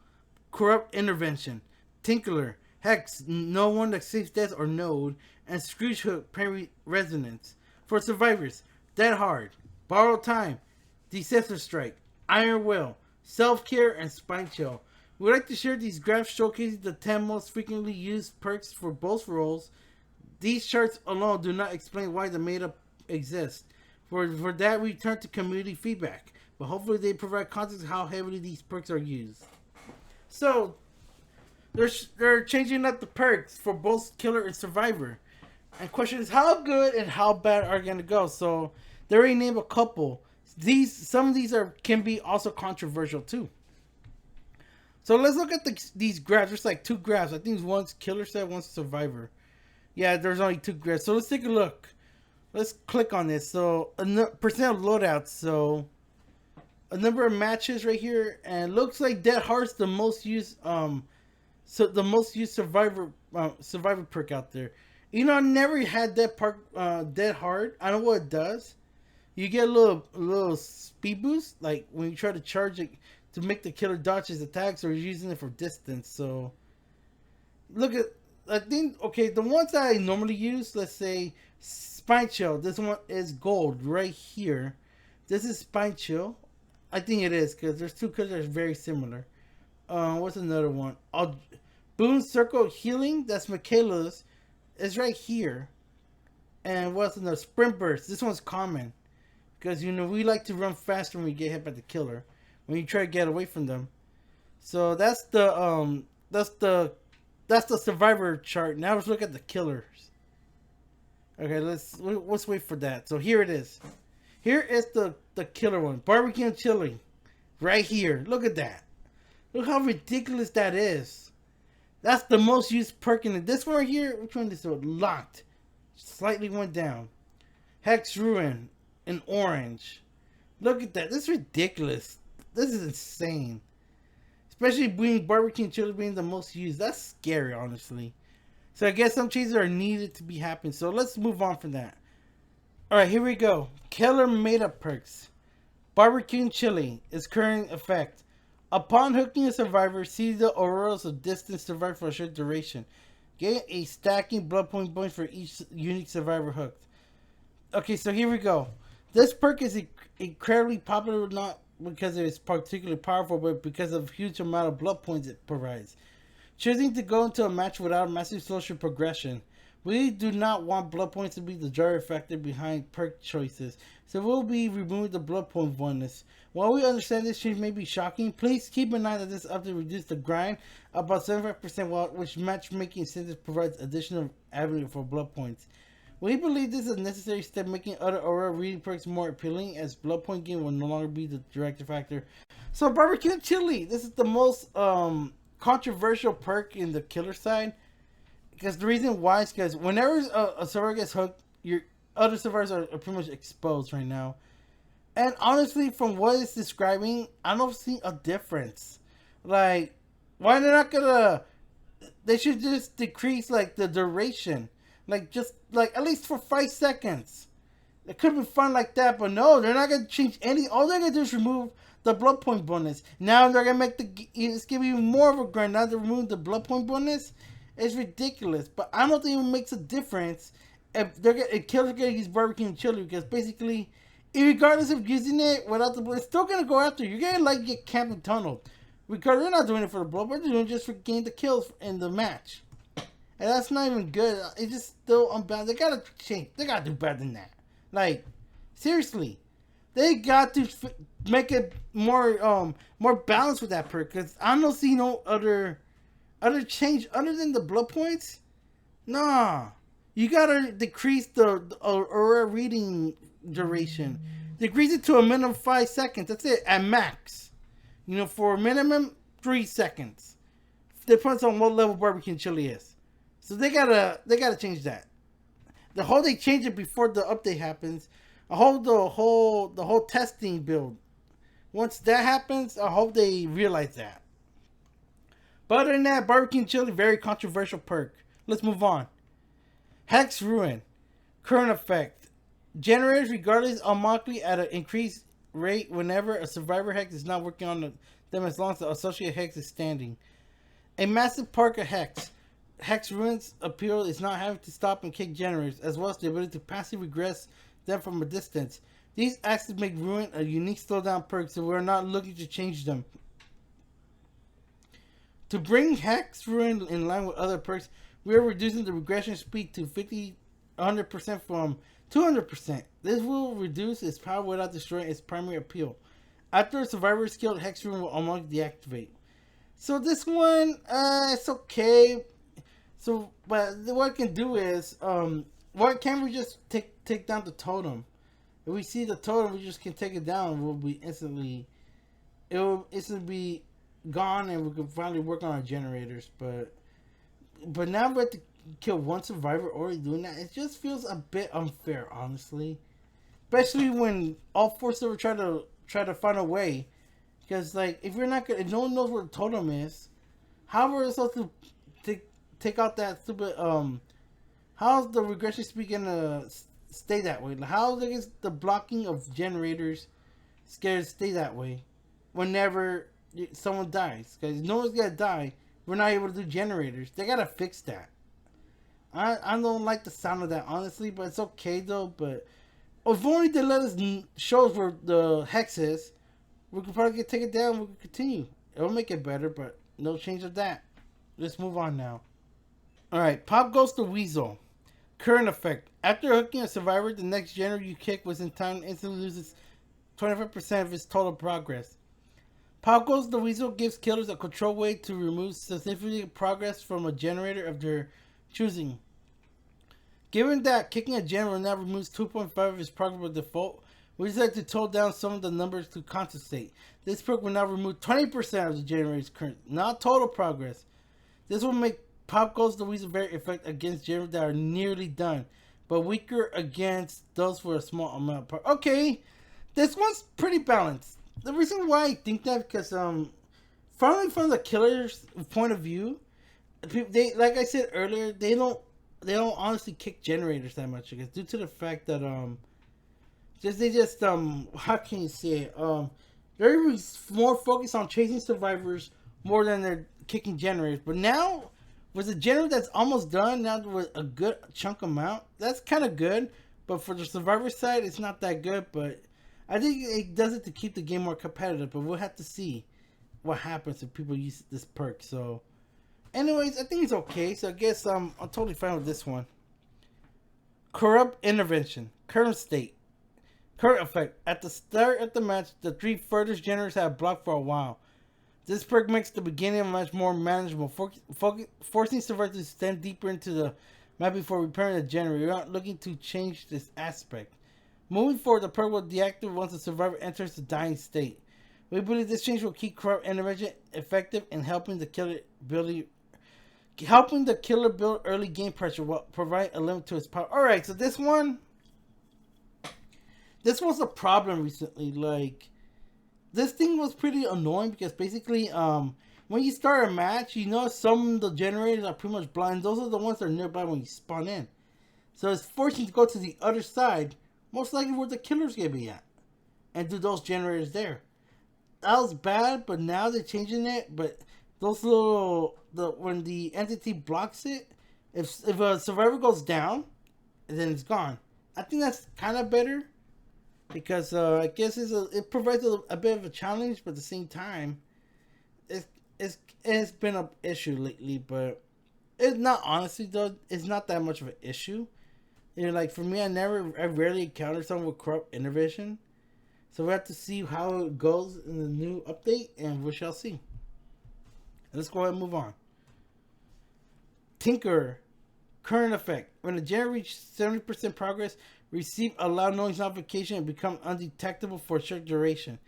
Corrupt Intervention, Tinkler, Hex, No One Escapes Death or Node, and Scrooge Hook Parry Resonance. For survivors, Dead Hard, Borrowed Time, Decisive Strike, Iron Will, Self-Care, and Spine Chill. We'd like to share these graphs showcasing the 10 most frequently used perks for both roles. These charts alone do not explain why the meta exists. For that, we turn to community feedback, but hopefully they provide context of how heavily these perks are used. So, they're changing up the perks for both Killer and Survivor. And the question is, how good and how bad are they going to go? So, they already named a couple. Some of these can be also controversial too. So let's look at these graphs. There's like 2 graphs. I think one's Killer set, one's Survivor. Yeah, there's only 2 graphs. So let's take a look. Let's click on this. So percent of loadouts. So a number of matches right here, and looks like Dead Hard's the most used. So the most used Survivor perk out there. I never had Dead Hard. I don't know what it does. You get a little speed boost, like when you try to charge it to make the killer dodge his attacks, or you're using it for distance. So, I think, okay, the ones that I normally use, let's say Spine Chill. This one is gold right here. This is Spine Chill. I think it is, because there's 2 colors that are very similar. What's another one? Boon Circle Healing, that's Michaela's. It's right here. And what's another? Sprint Burst. This one's common. Because, we like to run faster when we get hit by the killer. When you try to get away from them. So that's the Survivor chart. Now let's look at the killers. Okay, let's wait for that. So here it is. Here is the killer one. Barbecue and Chili. Right here. Look at that. Look how ridiculous that is. That's the most used perk in it. This one right here, which one is it? Locked. Slightly went down. Hex Ruin in orange. Look at that. This is ridiculous. This is insane. Especially being Barbecue and Chili being the most used. That's scary, honestly. So I guess some changes are needed to be happening. So let's move on from that. Alright, here we go. Killer made up perks. Barbecue and Chili is current effect. Upon hooking a survivor, see the auroras of distant survivor for a short duration. Get a stacking blood point points for each unique survivor hooked. Okay, so here we go. This perk is incredibly popular, not because it is particularly powerful, but because of the huge amount of blood points it provides. choosing to go into a match without massive social progression. We do not want blood points to be the driving factor behind perk choices, so we'll be removing the blood point bonus. While we understand this change may be shocking, please keep in mind that this update reduced the grind about 75%, which matchmaking incentives provides additional avenue for blood points. We believe this is a necessary step, making other Aurora reading perks more appealing, as blood point gain will no longer be the directive factor. So barbecue chili, this is the most controversial perk in the killer side, because the reason why is because whenever a server gets hooked, your other servers are pretty much exposed right now. And honestly, from what it's describing, I don't see a difference. Like, why they're not gonna? They should just decrease like the duration, like just like at least for 5 seconds. It could be fun like that, but no, they're not gonna change any. All they're gonna do is remove the blood point bonus. Now they're gonna make it's gonna be more of a grind. Now they're removing the blood point bonus. It's ridiculous, but I don't think it makes a difference if killers are gonna use barbecue and chili, because basically, regardless of using it without the blood, it's still gonna go after you. You're gonna like get camped and tunneled. Because they're not doing it for the blood, but they're doing it just for getting the kills in the match. And that's not even good. It's just still unbalanced. They gotta change. They gotta do better than that. Like, seriously, they got to make it more balanced with that perk. Cause I don't see no other change other than the blood points. Nah, you gotta decrease the Aurora reading duration. Decrease it to a minimum 5 seconds. That's it at max. You know, for a minimum 3 seconds. Depends on what level barbecue and chili is. So they gotta change that. The whole they change it before the update happens. I hope the whole testing build. Once that happens, I hope they realize that. But other than that, barbecue and chili, very controversial perk. Let's move on. Hex Ruin. Current effect. Generators regardless automatically at an increased rate whenever a survivor hex is not working on them, as long as the associated hex is standing. A massive perk of Hex. Hex Ruin's appeal is not having to stop and kick generators, as well as the ability to passively regress them from a distance. These actions make Ruin a unique slowdown perk, so we're not looking to change them. To bring Hex Ruin in line with other perks, we are reducing the regression speed to 100% from 200%. This will reduce its power without destroying its primary appeal. After a survivor is killed, Hex Ruin will automatically deactivate. So this one, it's okay. So, but what I can do is, why can't we just take down the totem? If we see the totem, we just can take it down. It will instantly be gone, and we can finally work on our generators. But now we have to kill one survivor already doing that. It just feels a bit unfair, honestly. Especially when all 4 servers try to find a way. Because like, if no one knows where the totem is, how are we supposed to take out that stupid how's the regression speed gonna stay that way? How is the blocking of generators scared to stay that way whenever someone dies? Because no one's gonna die. We're not able to do generators. They gotta fix that. I don't like the sound of that, honestly, but it's okay though. But if only they let us show us where the hex is, we could probably take it down. We could continue. It'll make it better, but no change of that. Let's move on now. Alright, Pop goes to Weasel. Current effect. After hooking a survivor, the next generator you kick within time instantly loses 25% of its total progress. Pop goes to Weasel gives killers a control way to remove significant progress from a generator of their choosing. Given that kicking a generator now removes 2.5 of its progress by default, we decided to tone down some of the numbers to compensate. This perk will now remove 20% of the generator's current, not total progress. This will make Pop Goes the Weasel very effective against generators that are nearly done, but weaker against those for a small amount of okay, this one's pretty balanced. The reason why I think that, because from the killer's point of view, they, like I said earlier, they don't honestly kick generators that much, because due to the fact that how can you say it? They're more focused on chasing survivors more than they're kicking generators. But now, with a generator that's almost done, now with a good chunk amount, that's kind of good. But for the survivor side, it's not that good. But I think it does it to keep the game more competitive. But we'll have to see what happens if people use this perk. So, anyways, I think it's okay. So I guess I'm totally fine with this one. Corrupt intervention. Current state. Current effect. At the start of the match, the 3 furthest generators have blocked for a while. This perk makes the beginning of the match more manageable, forcing survivors to stand deeper into the map before repairing the generator. You're not looking to change this aspect. Moving forward, the perk will deactivate once the survivor enters the dying state. We believe this change will keep corrupt intervention effective in helping the killer build early game pressure while providing a limit to its power. Alright, so this was a problem recently. Like, this thing was pretty annoying because basically, when you start a match, you know some of the generators are pretty much blind. Those are the ones that are nearby when you spawn in. So it's forcing you to go to the other side, most likely where the killer's gonna be at, and do those generators there. That was bad, but now they're changing it. But those when the entity blocks it, if a survivor goes down, then it's gone. I think that's kind of better because I guess it provides a bit of a challenge, but at the same time, it's been an issue lately. But it's not, honestly though, it's not that much of an issue. You know, like for me, I rarely encounter someone with corrupt intervention. So we have to see how it goes in the new update, and we shall see. Let's go ahead and move on. Tinker. Current effect. When the generator reaches 70% progress, receive a loud noise notification and become undetectable for a short duration.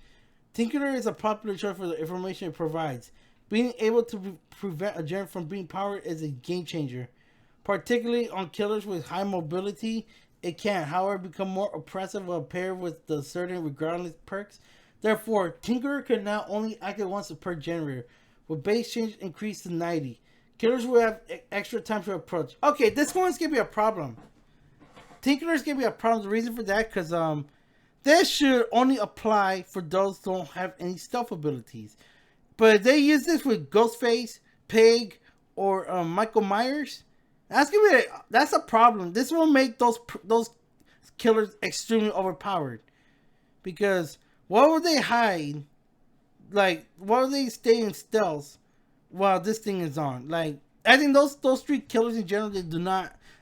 Tinkerer is a popular choice for the information it provides. Being able to prevent a generator from being powered is a game changer. Particularly on killers with high mobility, it can, however, become more oppressive when paired with the certain regardless perks. Therefore, Tinkerer can now only activate once per generator, with base change increased to 90. Killers will have extra time to approach. Okay, this one's gonna be a problem. Tinkerer's gonna be a problem. The reason for that, because this should only apply for those who don't have any stealth abilities. But if they use this with Ghostface, Pig, or Michael Myers, that's a problem. This will make those killers extremely overpowered. Because why would they hide? Like, why would they stay in stealth while this thing is on? Like, I think those 3 killers in general,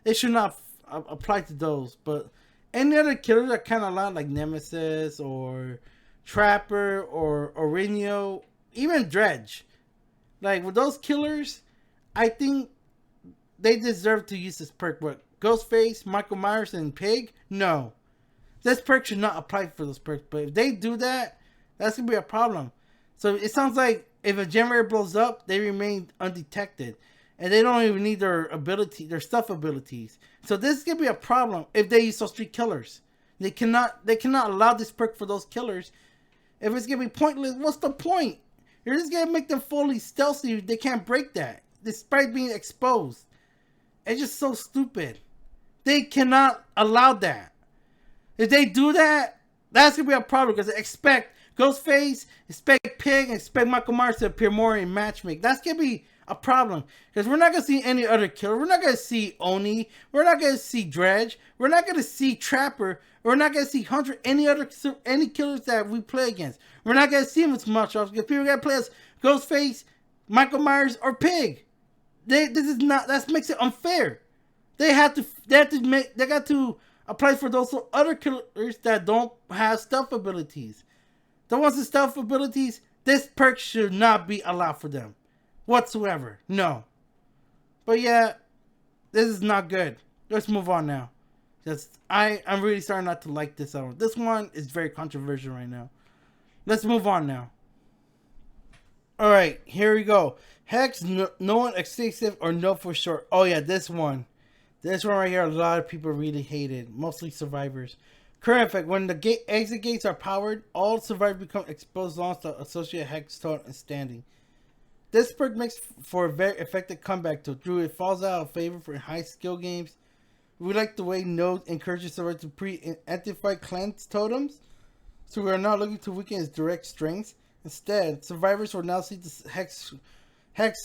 they should not apply to those. But any other killers are kind of loud, like Nemesis or Trapper or Aurelio, even Dredge. Like, with those killers, I think they deserve to use this perk. But Ghostface, Michael Myers, and Pig, no. This perk should not apply for those perks. But if they do that, that's going to be a problem. So it sounds like if a generator blows up, they remain undetected. And they don't even need their stuff abilities. So this is going to be a problem if they use those 3 killers. They cannot allow this perk for those killers. If it's going to be pointless, what's the point? You're just going to make them fully stealthy. They can't break that, despite being exposed. It's just so stupid. They cannot allow that. If they do that, that's going to be a problem because they expect Ghostface, expect Pig, and expect Michael Myers to appear more in Matchmaking. That's going to be a problem because we're not going to see any other killer. We're not going to see Oni. We're not going to see Dredge. We're not going to see Trapper. We're not going to see Hunter. Any killers that we play against. We're not going to see them as much because people are going to play as Ghostface, Michael Myers, or Pig. That makes it unfair. They got to apply for those other killers that don't have stealth abilities. The ones with stealth abilities, this perk should not be allowed for them whatsoever. No. But yeah, this is not good. Let's move on now. I'm really starting not to like this one. This one is very controversial right now. Let's move on now. Alright, here we go. Hex, no one exclusive or no for short. Oh yeah, this one. This one right here, a lot of people really hated. Mostly survivors. Current effect, when the exit gates are powered, all survivors become exposed long to associate hex tone and standing. This perk makes for a very effective comeback to Druid. It falls out of favor for high skill games. We like the way Node encourages survivors to pre-identify cleanse totems, so we are not looking to weaken its direct strengths. Instead, survivors will now see the hex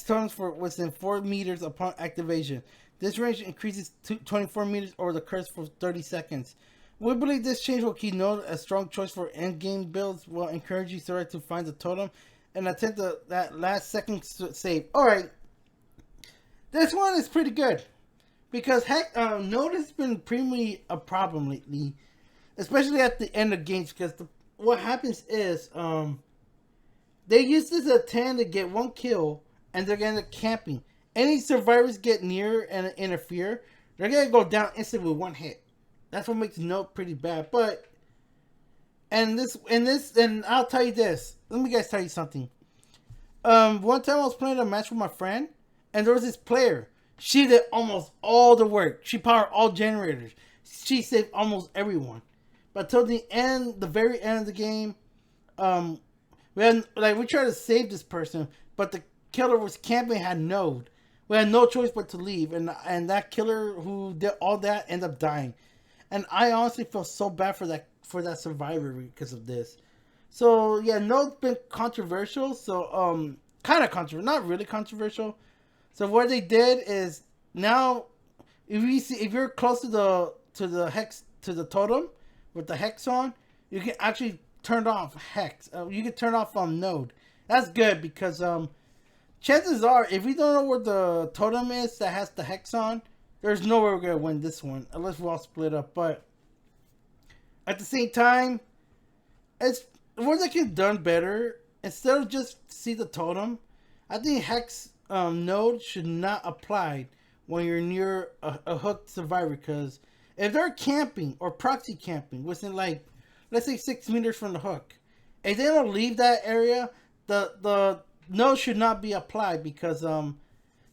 totems for within 4 meters upon activation. This range increases to 24 meters over the curse for 30 seconds. We believe this change will keep Node a strong choice for endgame builds while encouraging survivors to find the totem and attempt that last second save. Alright, This one is pretty good because heck, Node has been pretty a problem lately, especially at the end of games. Because what happens is they use this as a 10 to get one kill, and they're gonna camping. Any survivors get near and interfere, they're gonna go down instantly with one hit. That's what makes Node pretty bad. But and I'll tell you this. Let me guys tell you something. One time I was playing a match with my friend, and there was this player. She did almost all the work. She powered all generators. She saved almost everyone. But till the end, the very end of the game, we tried to save this person, but the killer was camping, had node. We had no choice but to leave, and that killer who did all that ended up dying. And I honestly feel so bad for that survivor because of this. So yeah, node's been controversial. So kind of controversial, not really controversial. So what they did is now, if you're close to the hex to the totem with the hex on, you can actually turn off hex. You can turn off node. That's good because chances are if we don't know where the totem is that has the hex on, there's no way we're gonna win this one unless we all split up. But at the same time, it's what they could have done better. Instead of just see the totem, I think hex node should not apply when you're near a hooked survivor, because if they're camping or proxy camping within, like, let's say 6 meters from the hook, if they don't leave that area, the node should not be applied, because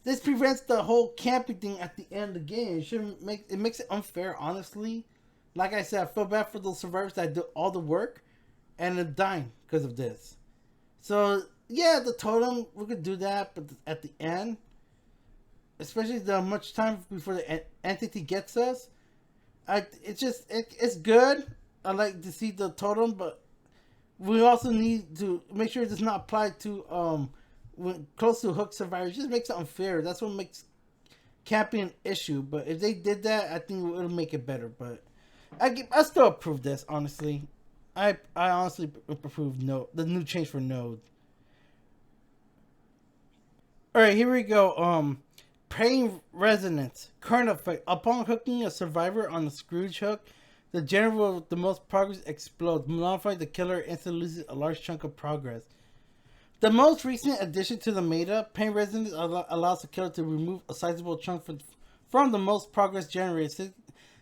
this prevents the whole camping thing at the end of the game. It makes it unfair, honestly. Like I said, I feel bad for those survivors that do all the work and are dying because of this. So yeah, the totem, we could do that, but at the end, especially the much time before the entity gets us, it's good. I like to see the totem, but we also need to make sure it does not apply to when close to hook survivors. It just makes it unfair. That's what makes camping an issue. But if they did that, I think it'll make it better. But I still approve this, honestly. I honestly approve the new change for node. All right, here we go. Pain resonance. Current effect. Upon hooking a survivor on a Scrooge hook, the general with the most progress explodes. Modifying the killer instantly loses a large chunk of progress. The most recent addition to the meta, Pain Resonance, allows the killer to remove a sizable chunk from the most progress generated.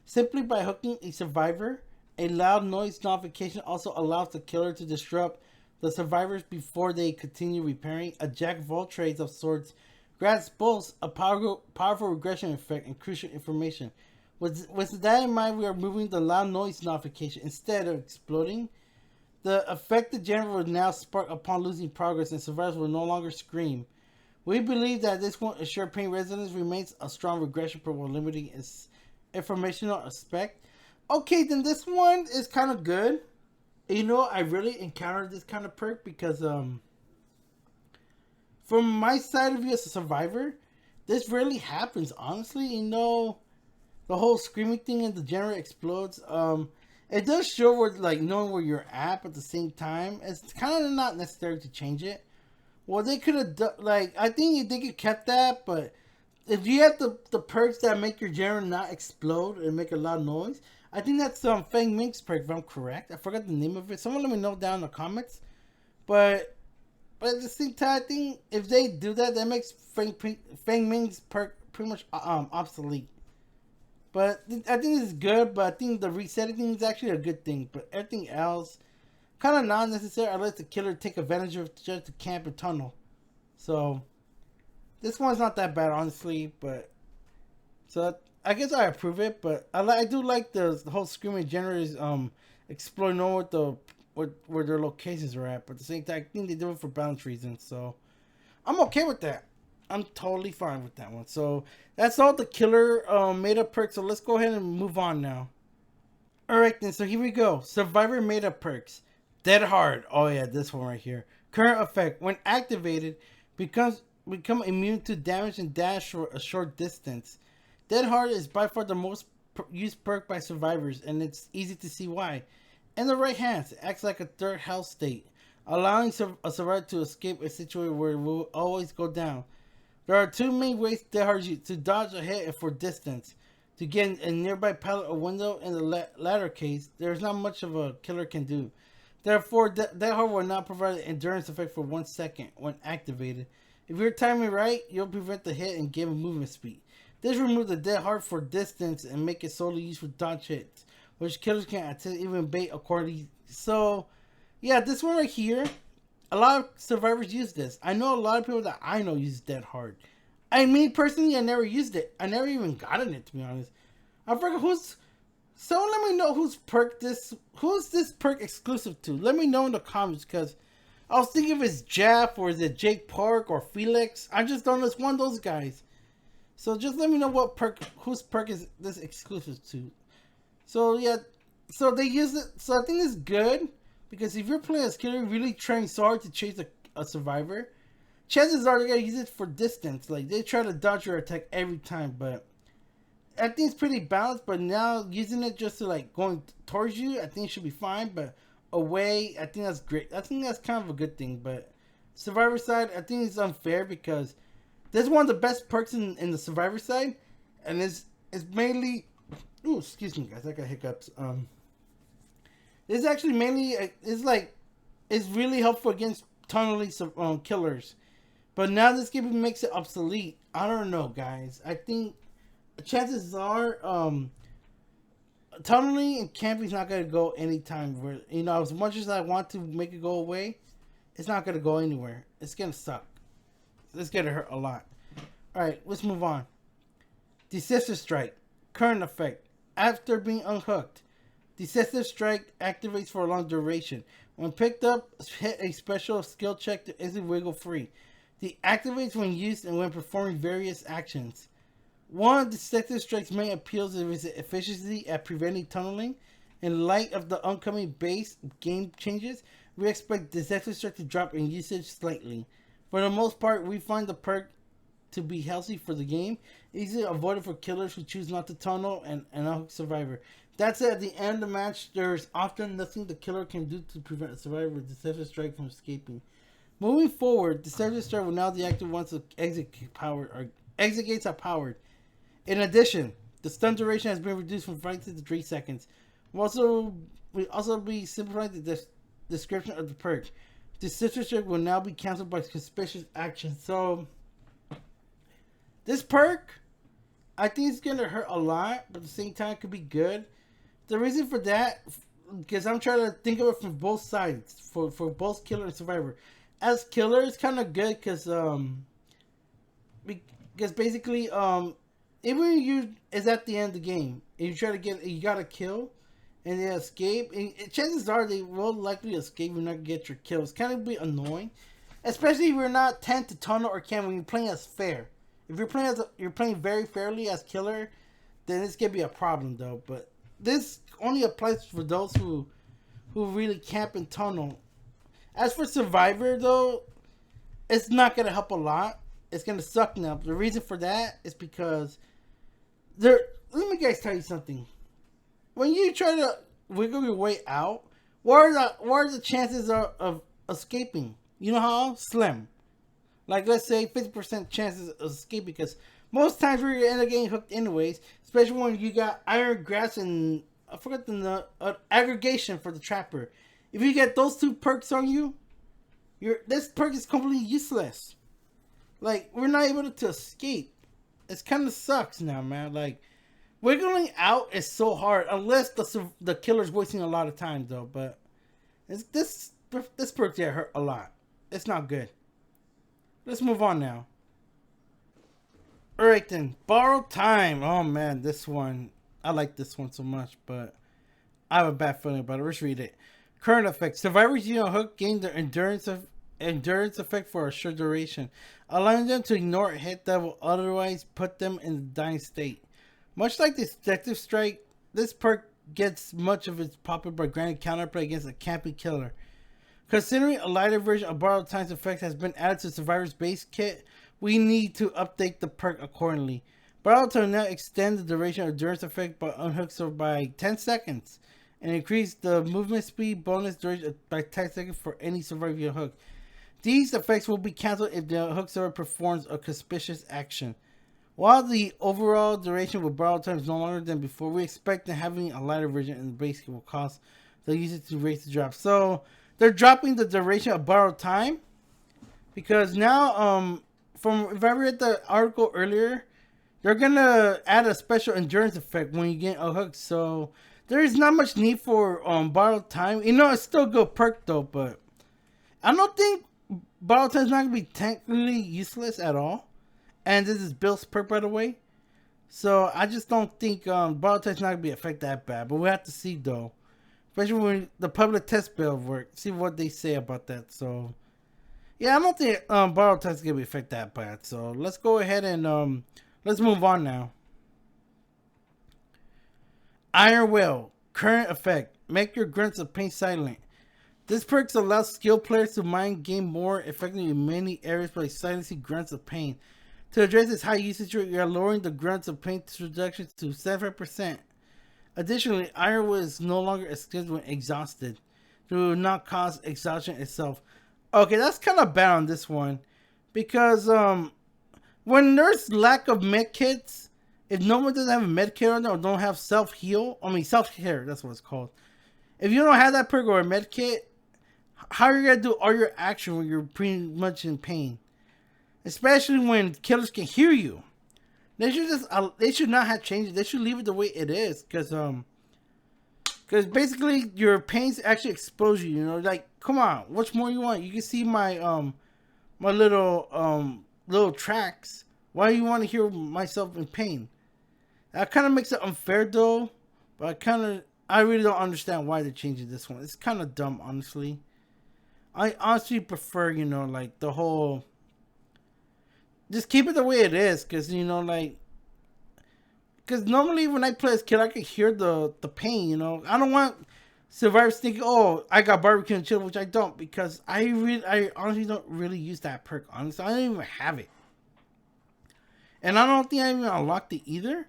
Simply by hooking a survivor, a loud noise notification also allows the killer to disrupt the survivors before they continue repairing. A Jack of all trades of sorts grants both a powerful regression effect and crucial information. With that in mind, we are removing the loud noise notification instead of exploding. The affected general will now spark upon losing progress, and survivors will no longer scream. We believe that this will ensure Pain Resonance remains a strong regression per while limiting its informational aspect. Okay, then this one is kind of good. You know, I really encountered this kind of perk because from my side of view as a survivor, this rarely happens, honestly. You know, the whole screaming thing and the generator explodes. It does show where, like, knowing where you're at, but at the same time, it's kind of not necessary to change it. Well, they could have done, like, I think they could kept that, but if you have the perks that make your generator not explode and make a loud noise, I think that's Fang Ming's perk, if I'm correct. I forgot the name of it. Someone let me know down in the comments. But at the same time, I think if they do that, that makes Fang Ming's perk pretty much obsolete. But I think this is good, but I think the resetting thing is actually a good thing. But everything else, kind of not necessary. I let the killer take advantage of just to camp and tunnel. So this one's not that bad, honestly. But so I guess I approve it. But I do like the whole screaming generators exploring where their locations are at. But at the same time, I think they do it for balance reasons. So I'm okay with that. I'm totally fine with that one. So that's all the killer made up perks. So let's go ahead and move on now. Alright then, so here we go. Survivor made up perks. Dead Hard. Oh yeah, this one right here. Current effect. When activated, become immune to damage and dash for a short distance. Dead Hard is by far the most used perk by survivors, and it's easy to see why. In the right hands, it acts like a third health state, allowing a survivor to escape a situation where it will always go down. There are two main ways Dead Hard use: to dodge a hit and for distance. To get a nearby pallet or window. In the latter case, there is not much of a killer can do. Therefore, Dead Hard will not provide an endurance effect for 1 second when activated. If you're timing right, you'll prevent the hit and give movement speed. This removes the Dead Hard for distance and make it solely used for dodge hits, which killers can attempt even bait accordingly. So, yeah, this one right here, a lot of survivors use this. I know a lot of people that I know use Dead Hard. Me personally, I never used it. I never even gotten it, to be honest. I forgot who's. So let me know who's this perk exclusive to. Let me know in the comments, because I was thinking if it's Jeff or is it Jake Park or Felix. I just don't know. It's one of those guys. So just let me know whose perk is this exclusive to. So yeah, so they use it. So I think it's good, because if you're playing as killer, really trying so hard to chase a survivor, chances are they're gonna use it for distance. Like, they try to dodge your attack every time, but I think it's pretty balanced. But now using it just to like going towards you, I think it should be fine. But away, I think that's great. I think that's kind of a good thing. But survivor side, I think it's unfair, because this is one of the best perks in the survivor side, and it's mainly. Ooh, excuse me, guys. I got hiccups. This is actually mainly it's really helpful against tunneling killers. But now this game makes it obsolete. I don't know, guys. I think chances are tunneling and camping is not gonna go anytime. Where, as much as I want to make it go away, it's not gonna go anywhere. It's gonna suck. It's gonna hurt a lot. All right, let's move on. Decisive Strike, current effect. After being unhooked, Decisive Strike activates for a long duration. When picked up, hit a special skill check to instantly wiggle free. The activates when used and when performing various actions. One of Decisive Strike's main appeals is its efficiency at preventing tunneling. In light of the upcoming base game changes, we expect Decisive Strike to drop in usage slightly. For the most part, we find the perk to be healthy for the game, easily avoided for killers who choose not to tunnel and unhook survivor. That said, at the end of the match, there is often nothing the killer can do to prevent a survivor with Decisive Strike from escaping. Moving forward, Decisive Strike will now deactivate once the exit gates are powered. In addition, the stun duration has been reduced from 5 to 3 seconds. We also be simplifying the description of the perk. Decisive Strike will now be cancelled by suspicious action. So, this perk, I think it's going to hurt a lot, but at the same time, it could be good. The reason for that, because I'm trying to think of it from both sides, for both killer and survivor. As killer, it's kind of good, because basically, even you is at the end of the game, if you try to you got a kill, and they escape, and chances are they will likely escape and not get your kill. It's kind of be annoying, especially if you're not tend to tunnel or camp when you're playing as fair. If you're playing very fairly as killer, then this could be a problem though. But this only applies for those who really camp and tunnel. As for survivor though, it's not gonna help a lot. It's gonna suck now. The reason for that is because let me guys tell you something. When you try to wiggle your way out, what are the chances of escaping? You know how? Slim. Like, let's say 50% chances of escape, because most times we're going to end up getting hooked anyways, especially when you got iron grasp and I forgot the aggregation for the trapper. If you get those two perks on you, this perk is completely useless. Like, we're not able to escape. It kind of sucks now, man. Like, wiggling out is so hard, unless the killer's wasting a lot of time though. But this perk there hurt a lot. It's not good. Let's move on now. Alright then, borrowed time. Oh man, this one, I like this one so much, but I have a bad feeling about it. Let's read it. Current effect. Survivors using a hook gain their endurance effect for a short duration, allowing them to ignore a hit that will otherwise put them in a dying state. Much like the Decisive Strike, this perk gets much of its popular by granting counterplay against a camping killer. Considering a lighter version of Borrowed Time's effect has been added to Survivor's base kit, we need to update the perk accordingly. Borrowed Time now extend the duration of endurance effect by unhooks by 10 seconds, and increase the movement speed bonus duration by 10 seconds for any survivor hook. These effects will be canceled if the hook server performs a suspicious action. While the overall duration with borrowed time is no longer than before, we expect that having a lighter version in the base will cause the user to raise the drop. So they're dropping the duration of borrowed time because now, from if I read the article earlier, they're gonna add a special endurance effect when you get a hook. So there is not much need for borrowed time. You know, it's still a good perk though, but I don't think borrowed time is not gonna be technically useless at all. And this is Bill's perk, by the way. So I just don't think borrowed time is not gonna be affected that bad. But we have to see though, especially when the public test bill work. See what they say about that. So yeah, I don't think borrowed time is gonna be affected that bad. So let's go ahead and let's move on now. Iron Will current effect: make your grunts of pain silent. This perk allows skilled players to mind game more effectively in many areas by silencing grunts of pain. To address this high usage rate, you are lowering the grunts of pain reduction to 7%. Additionally, Iron Will is no longer excessive when exhausted. It will not cause exhaustion itself. Okay, that's kind of bad on this one. Because when there's lack of med kits, if no one doesn't have a med kit on there or don't have self-heal, self-care, that's what it's called. If you don't have that perk or a med kit, how are you going to do all your action when you're pretty much in pain? Especially when killers can hear you. They should not have changed it. They should leave it the way it is. Because basically your pains actually expose you. You know, like, come on, what's more you want? You can see my my little tracks. Why do you want to hear myself in pain? That kind of makes it unfair though. But I really don't understand why they're changing this one. It's kind of dumb, honestly. I honestly prefer, you know, like the whole, just keep it the way it is, because, you know, like, because normally when I play as kid, I can hear the pain, you know. I don't want survivors thinking, oh, I got barbecue and chill, which I don't, because I honestly don't really use that perk, honestly. I don't even have it. And I don't think I even unlocked it either.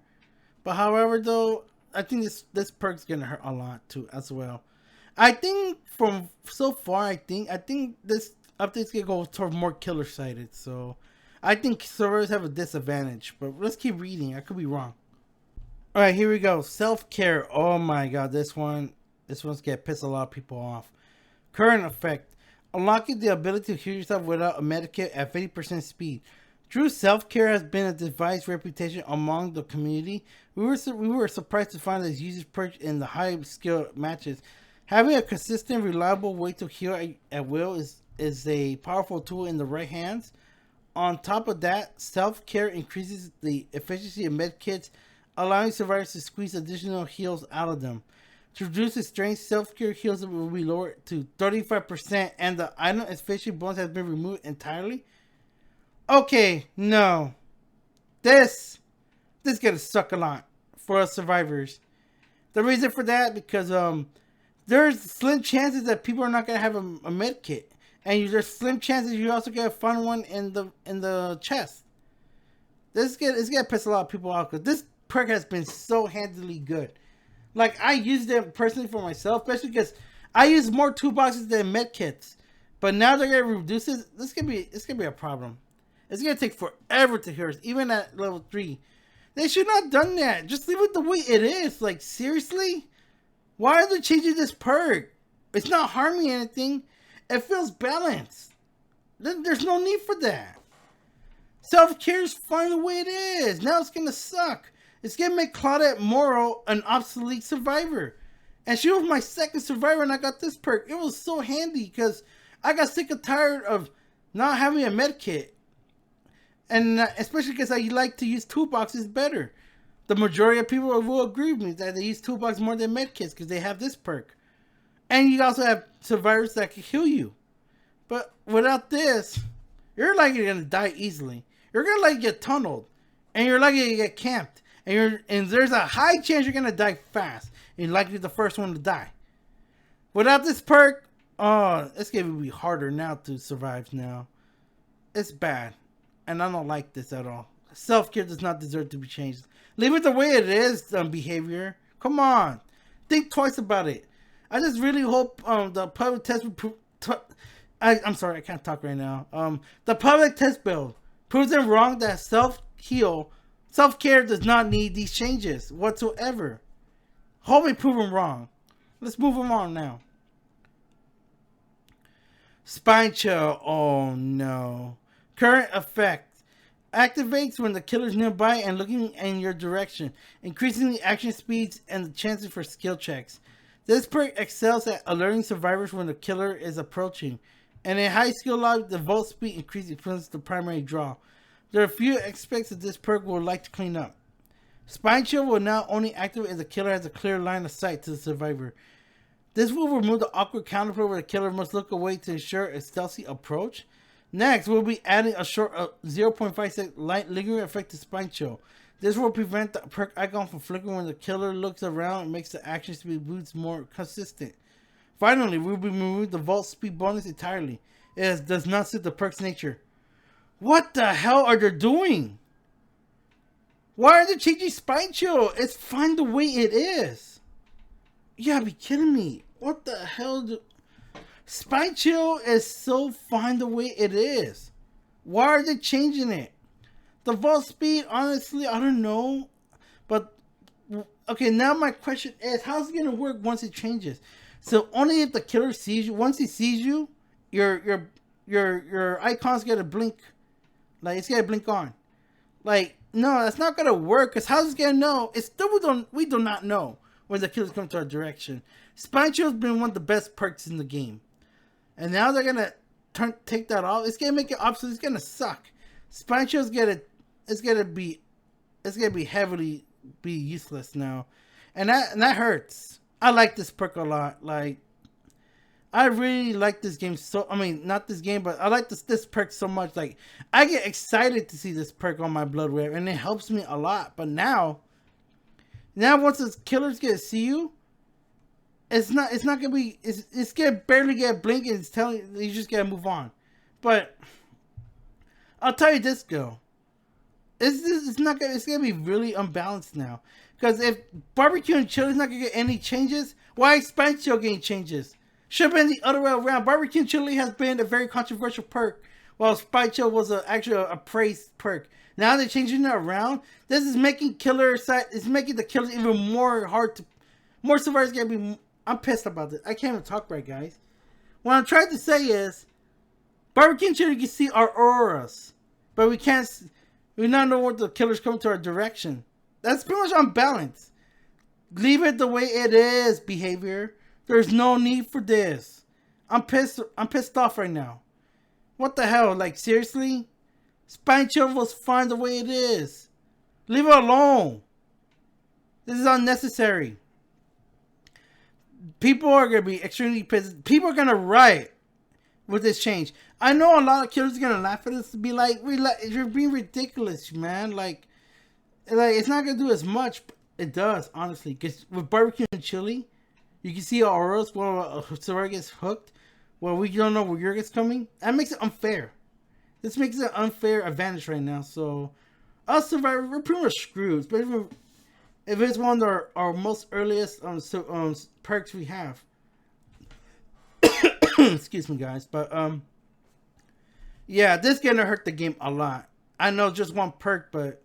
But however, though, I think this perk's gonna hurt a lot too as well. I think from so far, I think this update's gonna go toward more killer sided. So I think servers have a disadvantage. But let's keep reading. I could be wrong. All right, here we go. Self care. Oh my god, this one's gonna piss a lot of people off. Current effect: unlocking the ability to heal yourself without a medikit at 50% speed. True self-care has been a device reputation among the community. We were surprised to find that users perched in the high skill matches. Having a consistent, reliable way to heal at will is a powerful tool in the right hands. On top of that, self-care increases the efficiency of medkits, allowing survivors to squeeze additional heals out of them. To reduce the strength, self-care heals will be lowered to 35%, and the item efficiency bonus has been removed entirely. Okay, no. This gonna suck a lot for us survivors. The reason for that, because there's slim chances that people are not gonna have a med kit, and there's slim chances you also gonna find one in the chest. It's gonna piss a lot of people off, because this perk has been so handily good. Like, I used it personally for myself, especially because I use more toolboxes than med kits. But now they're gonna reduce it. It's gonna be a problem. It's gonna take forever to hear us, even at level 3. They should not have done that. Just leave it the way it is. Like, seriously? Why are they changing this perk? It's not harming anything. It feels balanced. There's no need for that. Self-care is fine the way it is. Now it's gonna suck. It's gonna make Claudette Morrow an obsolete survivor. And she was my second survivor, and I got this perk. It was so handy because I got sick and tired of not having a med kit. And especially because I like to use toolboxes better. The majority of people will agree with me that they use toolboxes more than medkits because they have this perk. And you also have survivors that can heal you. But without this, you're likely going to die easily. You're going to likely get tunneled. And you're likely to get camped. And there's a high chance you're going to die fast. And you're likely the first one to die. Without this perk, oh, it's going to be harder now to survive now. It's bad. And I don't like this at all. Self-care does not deserve to be changed. Leave it the way it is, behavior. Come on. Think twice about it. I just really hope the public test I'm sorry, I can't talk right now. The public test build proves them wrong that self care does not need these changes whatsoever. Hope we prove them wrong. Let's move them on now. Spine chill. Oh no. Current effect. Activates when the killer's nearby and looking in your direction, increasing the action speeds and the chances for skill checks. This perk excels at alerting survivors when the killer is approaching. And in high skill lobby, the vault speed increases becomes the primary draw. There are a few aspects that this perk will like to clean up. Spine chill will now only activate if the killer has a clear line of sight to the survivor. This will remove the awkward counterplay where the killer must look away to ensure a stealthy approach. Next, we'll be adding a short 0.5 second light lingering effect to Spine Chill. This will prevent the perk icon from flickering when the killer looks around and makes the action speed boosts more consistent. Finally, we'll be removing the vault speed bonus entirely. It does not suit the perk's nature. What the hell are they doing? Why are they changing Spine Chill? It's fine the way it is. You gotta be kidding me. What the hell? Spine Chill is so fine the way it is. Why are they changing it? The vault speed, honestly, I don't know. But, okay, now my question is, how's it going to work once it changes? So, only if the killer sees you, once he sees you, your icon's going to blink. Like, it's going to blink on. Like, no, that's not going to work. Because how's it going to know? It's still, we do not know when the killer's coming to our direction. Spine Chill's been one of the best perks in the game. And now they're gonna take that off. It's gonna make it obsolete. It's gonna suck. Spine Chill's gonna be heavily useless now, and that hurts. I like this perk a lot. Like, I really like this game. So I mean, not this game, but I like this perk so much. Like, I get excited to see this perk on my Blood Wave, and it helps me a lot. But now once the killers get to see you. It's not gonna be. It's gonna barely get blink, and it's telling you just gotta move on. But I'll tell you this, girl. It's not gonna. It's gonna be really unbalanced now. Because if barbecue and chili is not gonna get any changes, why is Spine Chill getting changes? Should have been the other way around. Barbecue and chili has been a very controversial perk, while Spine Chill was actually a praised perk. Now they're changing it around. This is making It's making the killers even more hard to. More survivors gonna be. I'm pissed about this. I can't even talk right, guys. What I'm trying to say is, barbecue and chili can see our auras, but we can't. We not know what the killer's coming to our direction. That's pretty much unbalanced. Leave it the way it is. Behavior. There's no need for this. I'm pissed. I'm pissed off right now. What the hell? Like, seriously? Spine Chill was fine the way it is. Leave it alone. This is unnecessary. People are going to be extremely pissed. People are going to riot with this change. I know a lot of killers are going to laugh at us to be like, you're being ridiculous, man. Like it's not going to do as much. It does, honestly. Because with barbecue and chili, you can see auras while a survivor gets hooked. Well, we don't know where your gets coming. That makes it unfair. This makes it an unfair advantage right now. So, us survivors, we're pretty much screwed. Especially if it's one of our most earliest perks we have. Excuse me, guys. But, yeah, this is going to hurt the game a lot. I know just one perk, but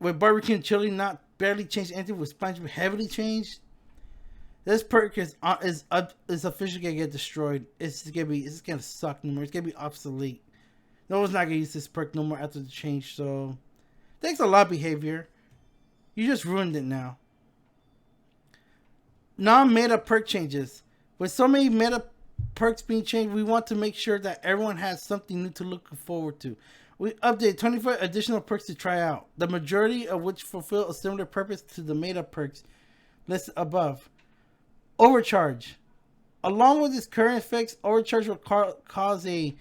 with barbecue and chili not barely changed anything, with Spine Chill heavily changed, this perk is officially going to get destroyed. It's going to suck no more. It's going to be obsolete. No one's not going to use this perk no more after the change. So, thanks a lot, behavior. You just ruined it now. Non-meta perk changes. With so many meta perks being changed, we want to make sure that everyone has something new to look forward to. We update 24 additional perks to try out, the majority of which fulfill a similar purpose to the meta perks listed above. Overcharge. Along with its current effects, overcharge will cause a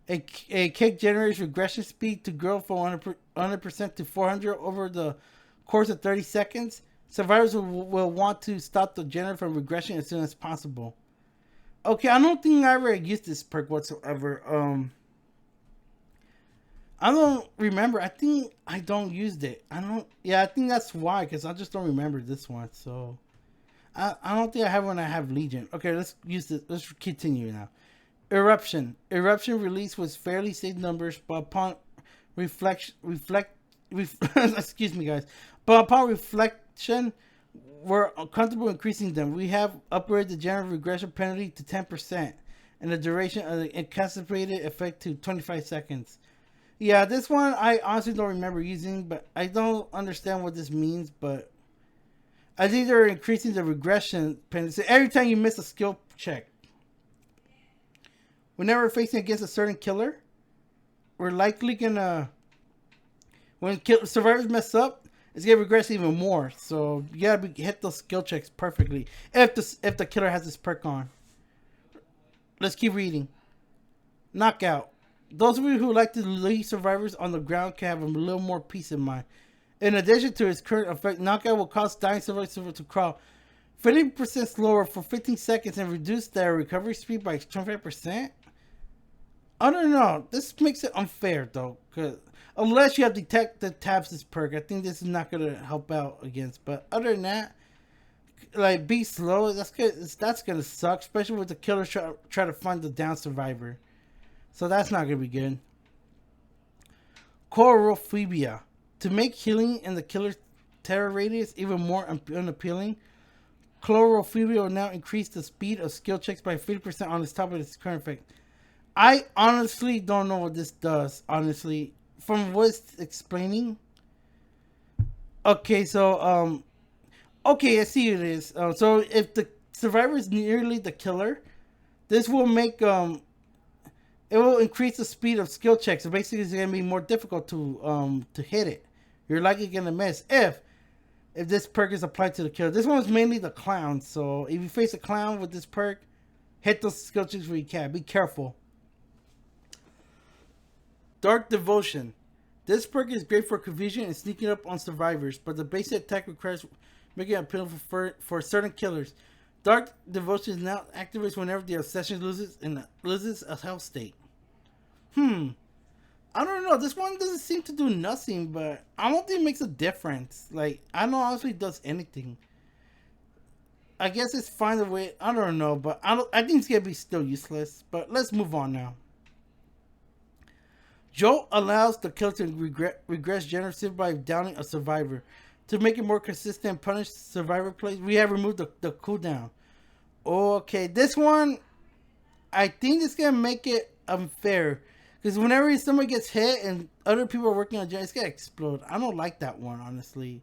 cake generates regression speed to grow from 100% to 400 over the course of 30 seconds. Survivors will want to stop the generator from regression as soon as possible. Okay, I don't think I ever used this perk whatsoever. I don't remember. I think I don't used it. I think that's why, because I just don't remember this one. So I don't think I have when I have Legion. Okay, let's use this. Let's continue now. Eruption. Eruption release was fairly safe numbers, but upon excuse me, guys. But upon reflection, we're comfortable increasing them. We have upgraded the general regression penalty to 10% and the duration of the encapsulated effect to 25 seconds. Yeah, this one I honestly don't remember using, but I don't understand what this means. But I think they're increasing the regression penalty. So every time you miss a skill check, whenever facing against a certain killer, we're likely gonna survivors mess up, it's gonna regress even more. So you gotta hit those skill checks perfectly if the killer has this perk on. Let's keep reading. Knockout. Those of you who like to leave survivors on the ground can have a little more peace in mind. In addition to its current effect, knockout will cause dying survivors to crawl 50% slower for 15 seconds and reduce their recovery speed by 25%. I don't know. This makes it unfair though, because unless you have detect that taps this perk, I think this is not gonna help out against. But other than that, like be slow. That's gonna suck, especially with the killer try to find the down survivor. So that's not gonna be good. Chorophobia. To make healing in the killer's terror radius even more unappealing, Chorophobia will now increase the speed of skill checks by 50% on its top of its current effect. I honestly don't know what this does, honestly. From what it's explaining. Okay, so, okay, I see what it is. So if the survivor is nearly the killer, this will make, it will increase the speed of skill checks. So basically it's going to be more difficult to hit it. You're likely going to miss if this perk is applied to the killer. This one's mainly the clown. So if you face a clown with this perk, hit those skill checks where you can. Be careful. Dark Devotion. This perk is great for confusion and sneaking up on survivors, but the basic attack requires making it appealing for certain killers. Dark Devotion is now activates whenever the obsession loses a health state. I don't know. This one doesn't seem to do nothing, but I don't think it makes a difference. Like, I don't honestly does anything. I guess it's fine the way. I don't know, but I think it's gonna be still useless. But let's move on now. Jolt allows the killer to regress generously by downing a survivor. To make it more consistent and punish survivor plays, we have removed the cooldown. Okay, this one, I think it's going to make it unfair. Because whenever somebody gets hit and other people are working on general, it's going to explode. I don't like that one, honestly.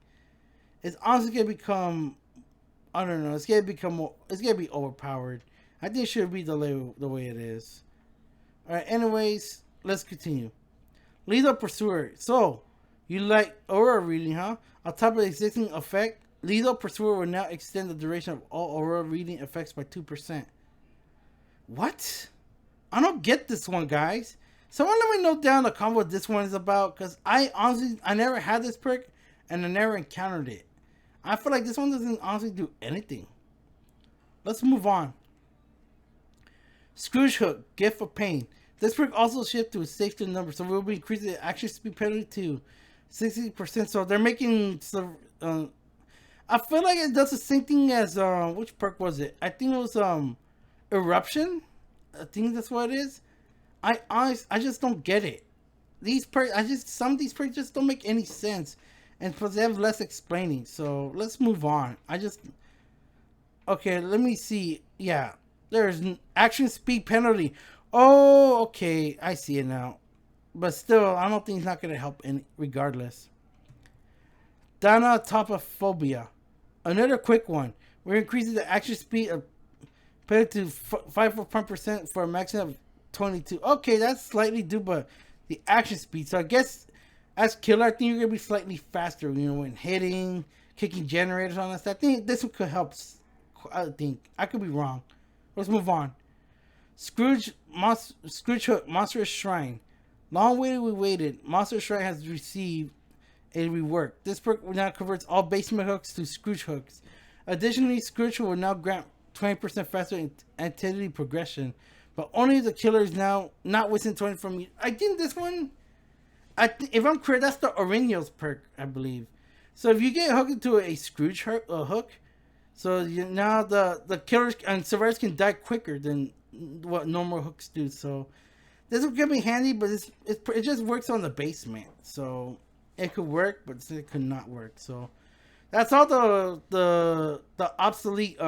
It's honestly going to become, I don't know, it's going to be overpowered. I think it should be the way it is. Alright, anyways, let's continue. Lethal Pursuer. So, you like Aurora reading, huh? On top of the existing effect, Lethal Pursuer will now extend the duration of all Aurora reading effects by 2%. What? I don't get this one, guys. Someone let me know down in the comment what this one is about, because I never had this perk, and I never encountered it. I feel like this one doesn't honestly do anything. Let's move on. Scrooge Hook, Gift of Pain. This perk also shifts to a safety number, so we'll be increasing the action speed penalty to 60%. So they're making I feel like it does the same thing as which perk was it? I think it was Eruption. I think that's what it is. I just don't get it. These perks, some of these perks just don't make any sense, and plus they have less explaining. So let's move on. Okay, let me see. Yeah, there's an action speed penalty. Oh, okay, I see it now. But still, I don't think it's not going to help regardless. Thanatophobia. Another quick one. We're increasing the action speed of penalty to 5% for a maximum of 22. Okay, that's slightly due, but the action speed. So I guess as killer, I think you're going to be slightly faster, when hitting, kicking generators on us. I think this one could help. I think. I could be wrong. Let's move on. Scrooge Hook, Monstrous Shrine. Long we waited. Monstrous Shrine has received a rework. This perk now converts all basement hooks to Scrooge hooks. Additionally, Scrooge will now grant 20% faster entity progression, but only the killer is now not within 20 from you. I think this one, if I'm correct, that's the Orenio's perk, I believe. So if you get hooked into a Scrooge hook, So now the killers and survivors can die quicker than what normal hooks do. So this will give me handy, but it just works on the basement. So it could work, but it could not work. So that's all the obsolete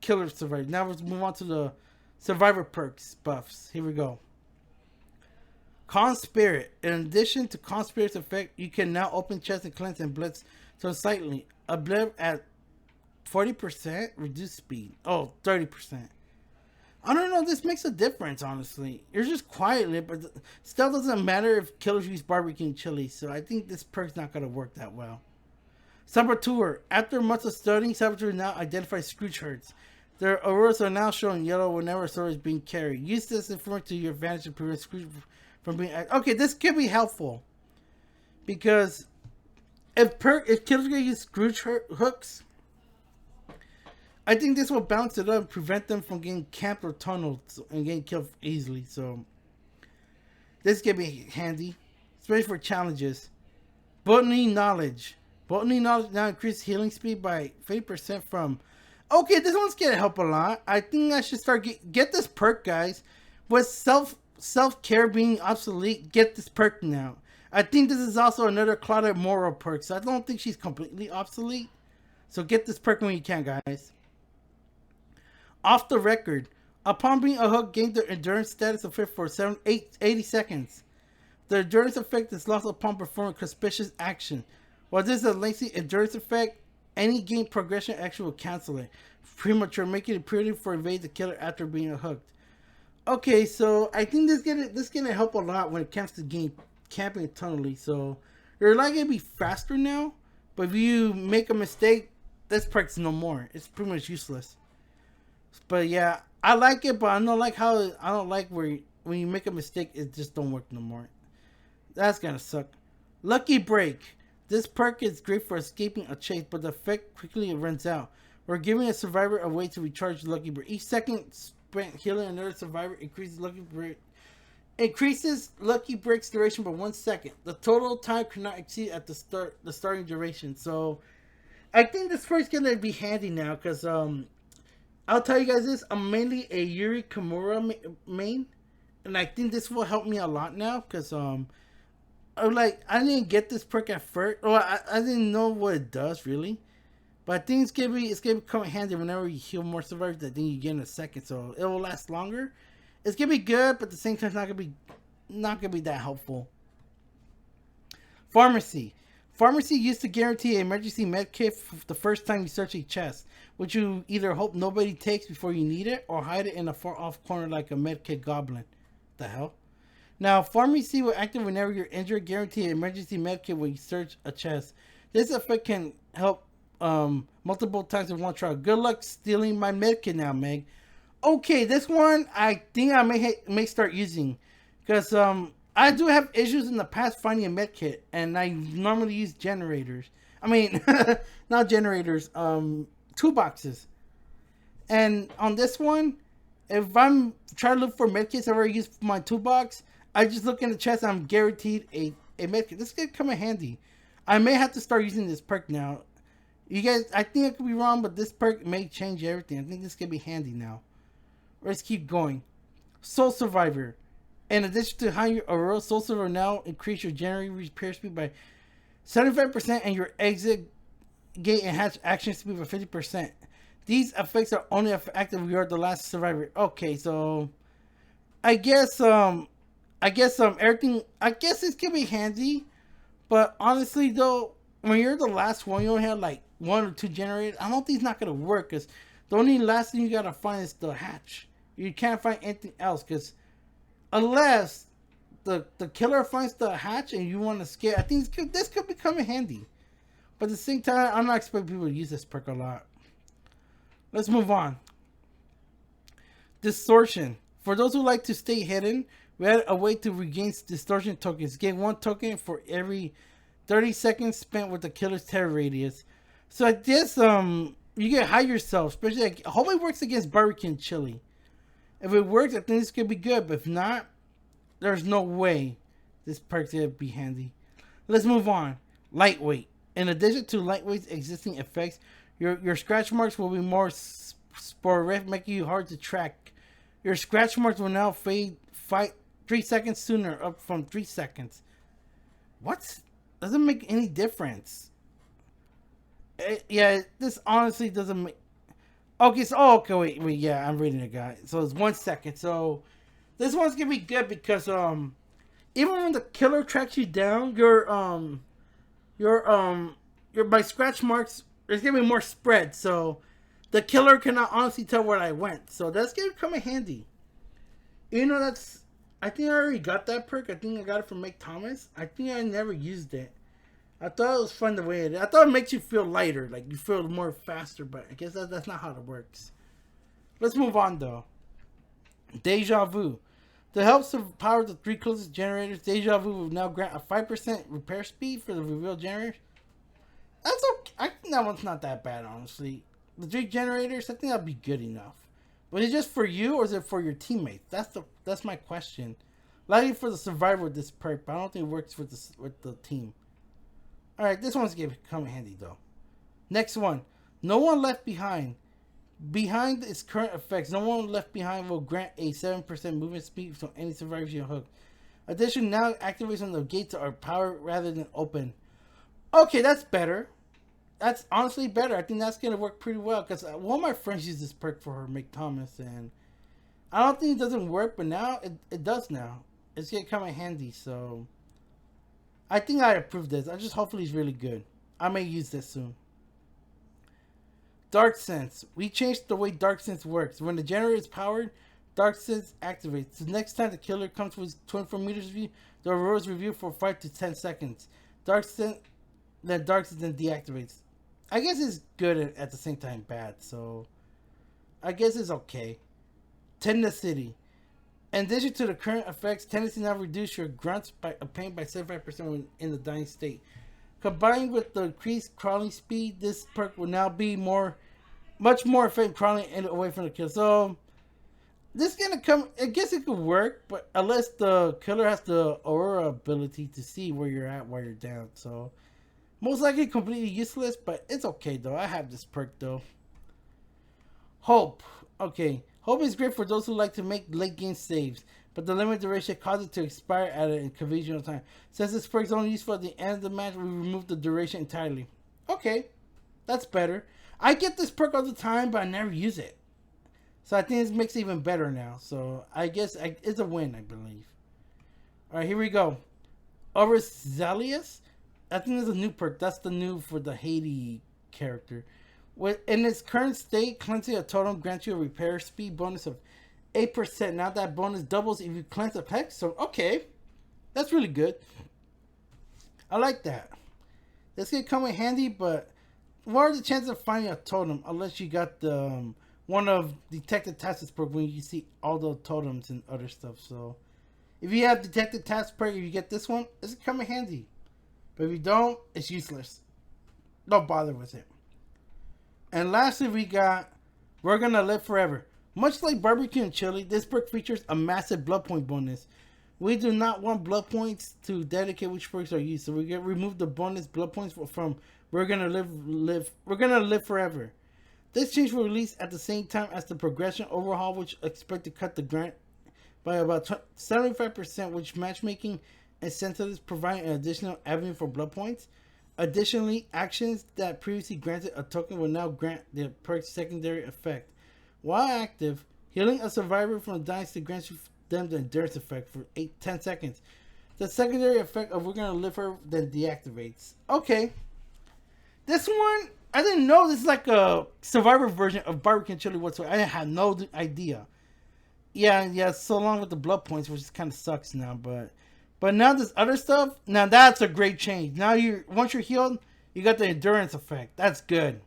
killer survivor. Now let's move on to the survivor perks buffs. Here we go. Con Spirit. In addition to Con Spirit's effect, you can now open chests and cleanse and blitz so slightly. A blip at 40% reduced speed. Oh, 30%. I don't know. This makes a difference, honestly. You're just quietly, but still doesn't matter if killers use barbecue and chili. So I think this perk's not gonna work that well. Saboteur. After months of studying, Saboteur now identifies Scrooge herds. Their auroras are now showing yellow whenever a sword is being carried. Use this information to your advantage to prevent Scrooge from being... Okay, this could be helpful. Because if killers gonna use Scrooge hooks, I think this will balance it up and prevent them from getting camped or tunneled and getting killed easily. So this could be handy, especially for challenges. Botany Knowledge. Botany Knowledge now increases healing speed by 50% from... Okay, this one's gonna help a lot. I think I should start get this perk, guys. With self-care being obsolete, get this perk now. I think this is also another Claudia Moral perk, so I don't think she's completely obsolete. So get this perk when you can, guys. Off the record. Upon being a hook, gain the endurance status effect for 80 seconds. The endurance effect is lost upon performing conspicuous action. While this is a lengthy endurance effect, any game progression action will cancel it. Premature, making it pretty for evade the killer after being hooked. Okay, so I think this gonna help a lot when it comes to game camping tunnelly. So you're likely to be faster now, but if you make a mistake, this perk's no more. It's pretty much useless. But yeah, I like it, but I don't like where when you make a mistake, it just don't work no more. That's gonna suck. Lucky Break. This perk is great for escaping a chase, but the effect quickly runs out. We're giving a survivor a way to recharge Lucky Break. Each second spent healing another survivor increases Lucky Break's duration by 1 second. The total time cannot exceed at the starting duration. So I think this perk's gonna be handy now because I'll tell you guys this. I'm mainly a Yuri Kimura main, and I think this will help me a lot now because I didn't get this perk at first. Well, I didn't know what it does really, but I think it's gonna come in handy whenever you heal more survivors. I think you get in a second, so it will last longer. It's gonna be good, but at the same time, it's not gonna be that helpful. Pharmacy. Pharmacy used to guarantee an emergency med kit the first time you search a chest, which you either hope nobody takes before you need it or hide it in a far off corner like a med kit goblin. The hell? Now, Pharmacy will active whenever you're injured, guarantee an emergency med kit when you search a chest. This effect can help multiple times in one trial. Good luck stealing my med kit now, Meg. Okay, this one I think I may start using because I do have issues in the past finding a med kit, and I normally use generators. I mean, not generators, toolboxes. And on this one, if I'm trying to look for med kits I've already used for my toolbox, I just look in the chest and I'm guaranteed a med kit. This could come in handy. I may have to start using this perk now. You guys, I think I could be wrong, but this perk may change everything. I think this could be handy now. Let's keep going. Soul Survivor. In addition to how your Aurora, Soul Survivor now increase your general repair speed by 75% and your exit gate and hatch action speed by 50%. These effects are only active if you are the last survivor. Okay, so I guess everything. I guess this could be handy, but honestly though, when you're the last one, you only have like 1 or 2 generators. I don't think it's not gonna work because the only last thing you gotta find is the hatch. You can't find anything else because unless the killer finds the hatch and you want to escape, I think this could become handy. But at the same time, I'm not expecting people to use this perk a lot. Let's move on. Distortion. For those who like to stay hidden, we had a way to regain distortion tokens. Gain 1 token for every 30 seconds spent with the killer's terror radius. So I guess you can hide yourself, especially I hope it works against barbecue and chili. If it works, I think this could be good, but if not, there's no way this perk's gonna be handy. Let's move on. Lightweight. In addition to Lightweight's existing effects, Your scratch marks will be more sporadic, making you hard to track. Your scratch marks will now fade fight 3 seconds sooner, up from 3 seconds. What? Doesn't make any difference. Yeah, this honestly doesn't make. Okay, so okay, wait, yeah, I'm reading it, guys. So it's 1 second. So this one's gonna be good because even when the killer tracks you down, your your by scratch marks, there's gonna be more spread. So the killer cannot honestly tell where I went. So that's gonna come in handy. You know, that's. I think I already got that perk. I think I got it from Make Thomas. I think I never used it. I thought it was fun the way it is. I thought it makes you feel lighter, like you feel more faster, but I guess that's not how it works. Let's move on though. Deja Vu. To help power the three closest generators, Deja Vu will now grant a 5% repair speed for the revealed generators. That's okay. I think that one's not that bad, honestly. The three generators, I think that'd be good enough. But is it just for you or is it for your teammates? That's my question. Likely for the survivor with this perk, but I don't think it works with the team. Alright, this one's gonna come in handy though. Next one. No One Left Behind. Behind its current effects, No One Left Behind will grant a 7% movement speed from any survivors you hook. Addition now activates when the gates are powered rather than open. Okay, that's better. That's honestly better. I think that's gonna work pretty well because one of my friends used this perk for her, Mick Thomas, and I don't think it doesn't work, but now it does now. It's gonna come in handy, so I think I approve this. I just hopefully it's really good. I may use this soon. Dark Sense. We changed the way Dark Sense works. When the generator is powered, Dark Sense activates. The next time the killer comes with 24 meters of you, the aurora is reviewed for 5 to 10 seconds. Dark Sense then deactivates. I guess it's good at the same time bad, so I guess it's okay. Tenacity. In addition to the current effects, Tenacity now reduce your grunts of pain by 75% when in the dying state. Combined with the increased crawling speed, this perk will now be much more effective crawling away from the kill. So this is gonna come. I guess it could work, but unless the killer has the aurora ability to see where you're at while you're down, so most likely completely useless. But it's okay though. I have this perk though. Hope. Okay. Hope is great for those who like to make late game saves, but the limit duration causes it to expire at an inconvenient time. Since this perk is only useful at the end of the match, we remove the duration entirely. Okay, that's better. I get this perk all the time, but I never use it. So I think this makes it even better now. So I guess it's a win, I believe. Alright, here we go. Overzealous? I think there's a new perk. That's the new for the Haiti character. In its current state, cleansing a totem grants you a repair speed bonus of 8%. Now that bonus doubles if you cleanse a pet. So, okay. That's really good. I like that. This can come in handy, but what are the chances of finding a totem unless you got the one of Detected Tasks perk when you see all the totems and other stuff. So, if you have Detected Tasks perk, if you get this one, it's going to come in handy. But if you don't, it's useless. Don't bother with it. And lastly, we got We're Gonna Live Forever. Much like barbecue and chili, this perk features a massive blood point bonus. We do not want blood points to dedicate which perks are used, so we remove the bonus blood points from We're Gonna Live Forever. This change will release at the same time as the progression overhaul, which expect to cut the grant by about 75%, which Matchmaking Incentives provide an additional avenue for blood points. Additionally, actions that previously granted a token will now grant the perk's secondary effect. While active, healing a survivor from the dying state grants them the endurance effect for 10 seconds. The secondary effect of We're Gonna Live Forever then deactivates. Okay. This one, I didn't know this is like a survivor version of barbecue and chili whatsoever. I had no idea. Yeah, so long with the blood points, which kind of sucks now, but now this other stuff, now that's a great change. Now once you're healed, you got the endurance effect. That's good.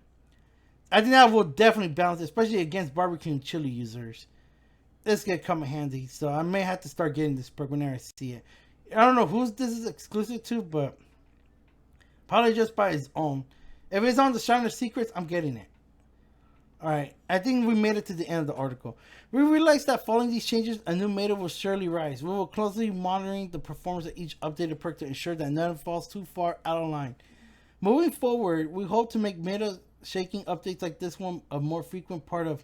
I think that will definitely balance, especially against barbecue and chili users. This gonna come in handy, so I may have to start getting this perk whenever I see it. I don't know who this is exclusive to, but probably just by its own. If it's on the Shiner Secrets, I'm getting it. Alright, I think we made it to the end of the article. We realized that following these changes, a new meta will surely rise. We will closely monitoring the performance of each updated perk to ensure that none falls too far out of line. Moving forward, we hope to make metas shaking updates like this one a more frequent part of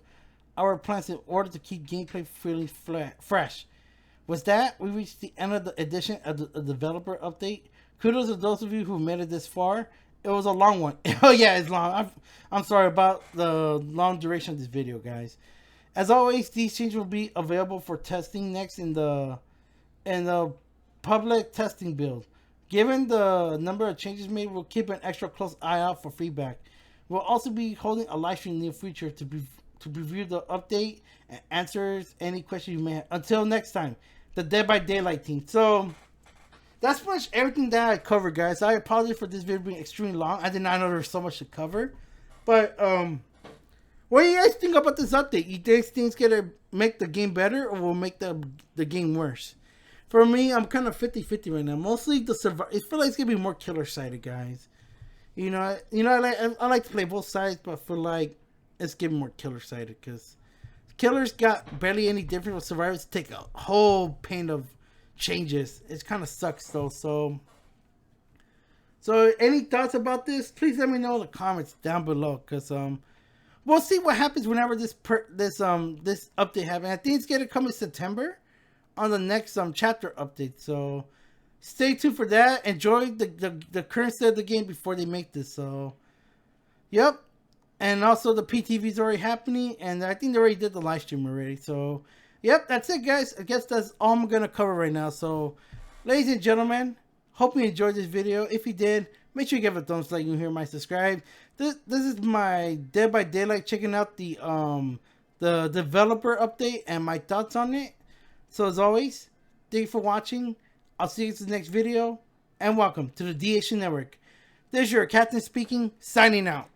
our plans in order to keep gameplay feeling fresh. Was that we reached the end of the edition of the developer update? Kudos to those of you who made it this far. It was a long one. Oh yeah, it's long. I'm sorry about the long duration of this video, guys. As always, these changes will be available for testing next in the public testing build. Given the number of changes made, we'll keep an extra close eye out for feedback. We'll also be holding a live stream in the near future to review the update and answers any questions you may have. Until next time, the Dead by Daylight team. So that's pretty much everything that I covered, guys. I apologize for this video being extremely long. I did not know there was so much to cover. But what do you guys think about this update? You think things gonna make the game better or will make the game worse? For me, I'm kind of 50-50 right now. Mostly the survival. I feel like it's gonna be more killer sided, guys. I like to play both sides, but I feel like it's getting more killer sided because killers got barely any difference with survivors. Take a whole pain of changes. It kind of sucks though. So any thoughts about this? Please let me know in the comments down below, because we'll see what happens whenever this update happens. I think it's gonna come in September on the next chapter update. So stay tuned for that. Enjoy the current state of the game before they make this. So yep. And also the PTV is already happening, and I think they already did the live stream already. So yep, that's it, guys. I guess that's all I'm gonna cover right now. So ladies and gentlemen, hope you enjoyed this video. If you did, make sure you give it a thumbs up, you hear my subscribe. This is my Dead by Daylight, checking out the developer update and my thoughts on it. So as always, thank you for watching. I'll see you in the next video, and welcome to the DH Network. This is your captain speaking, signing out.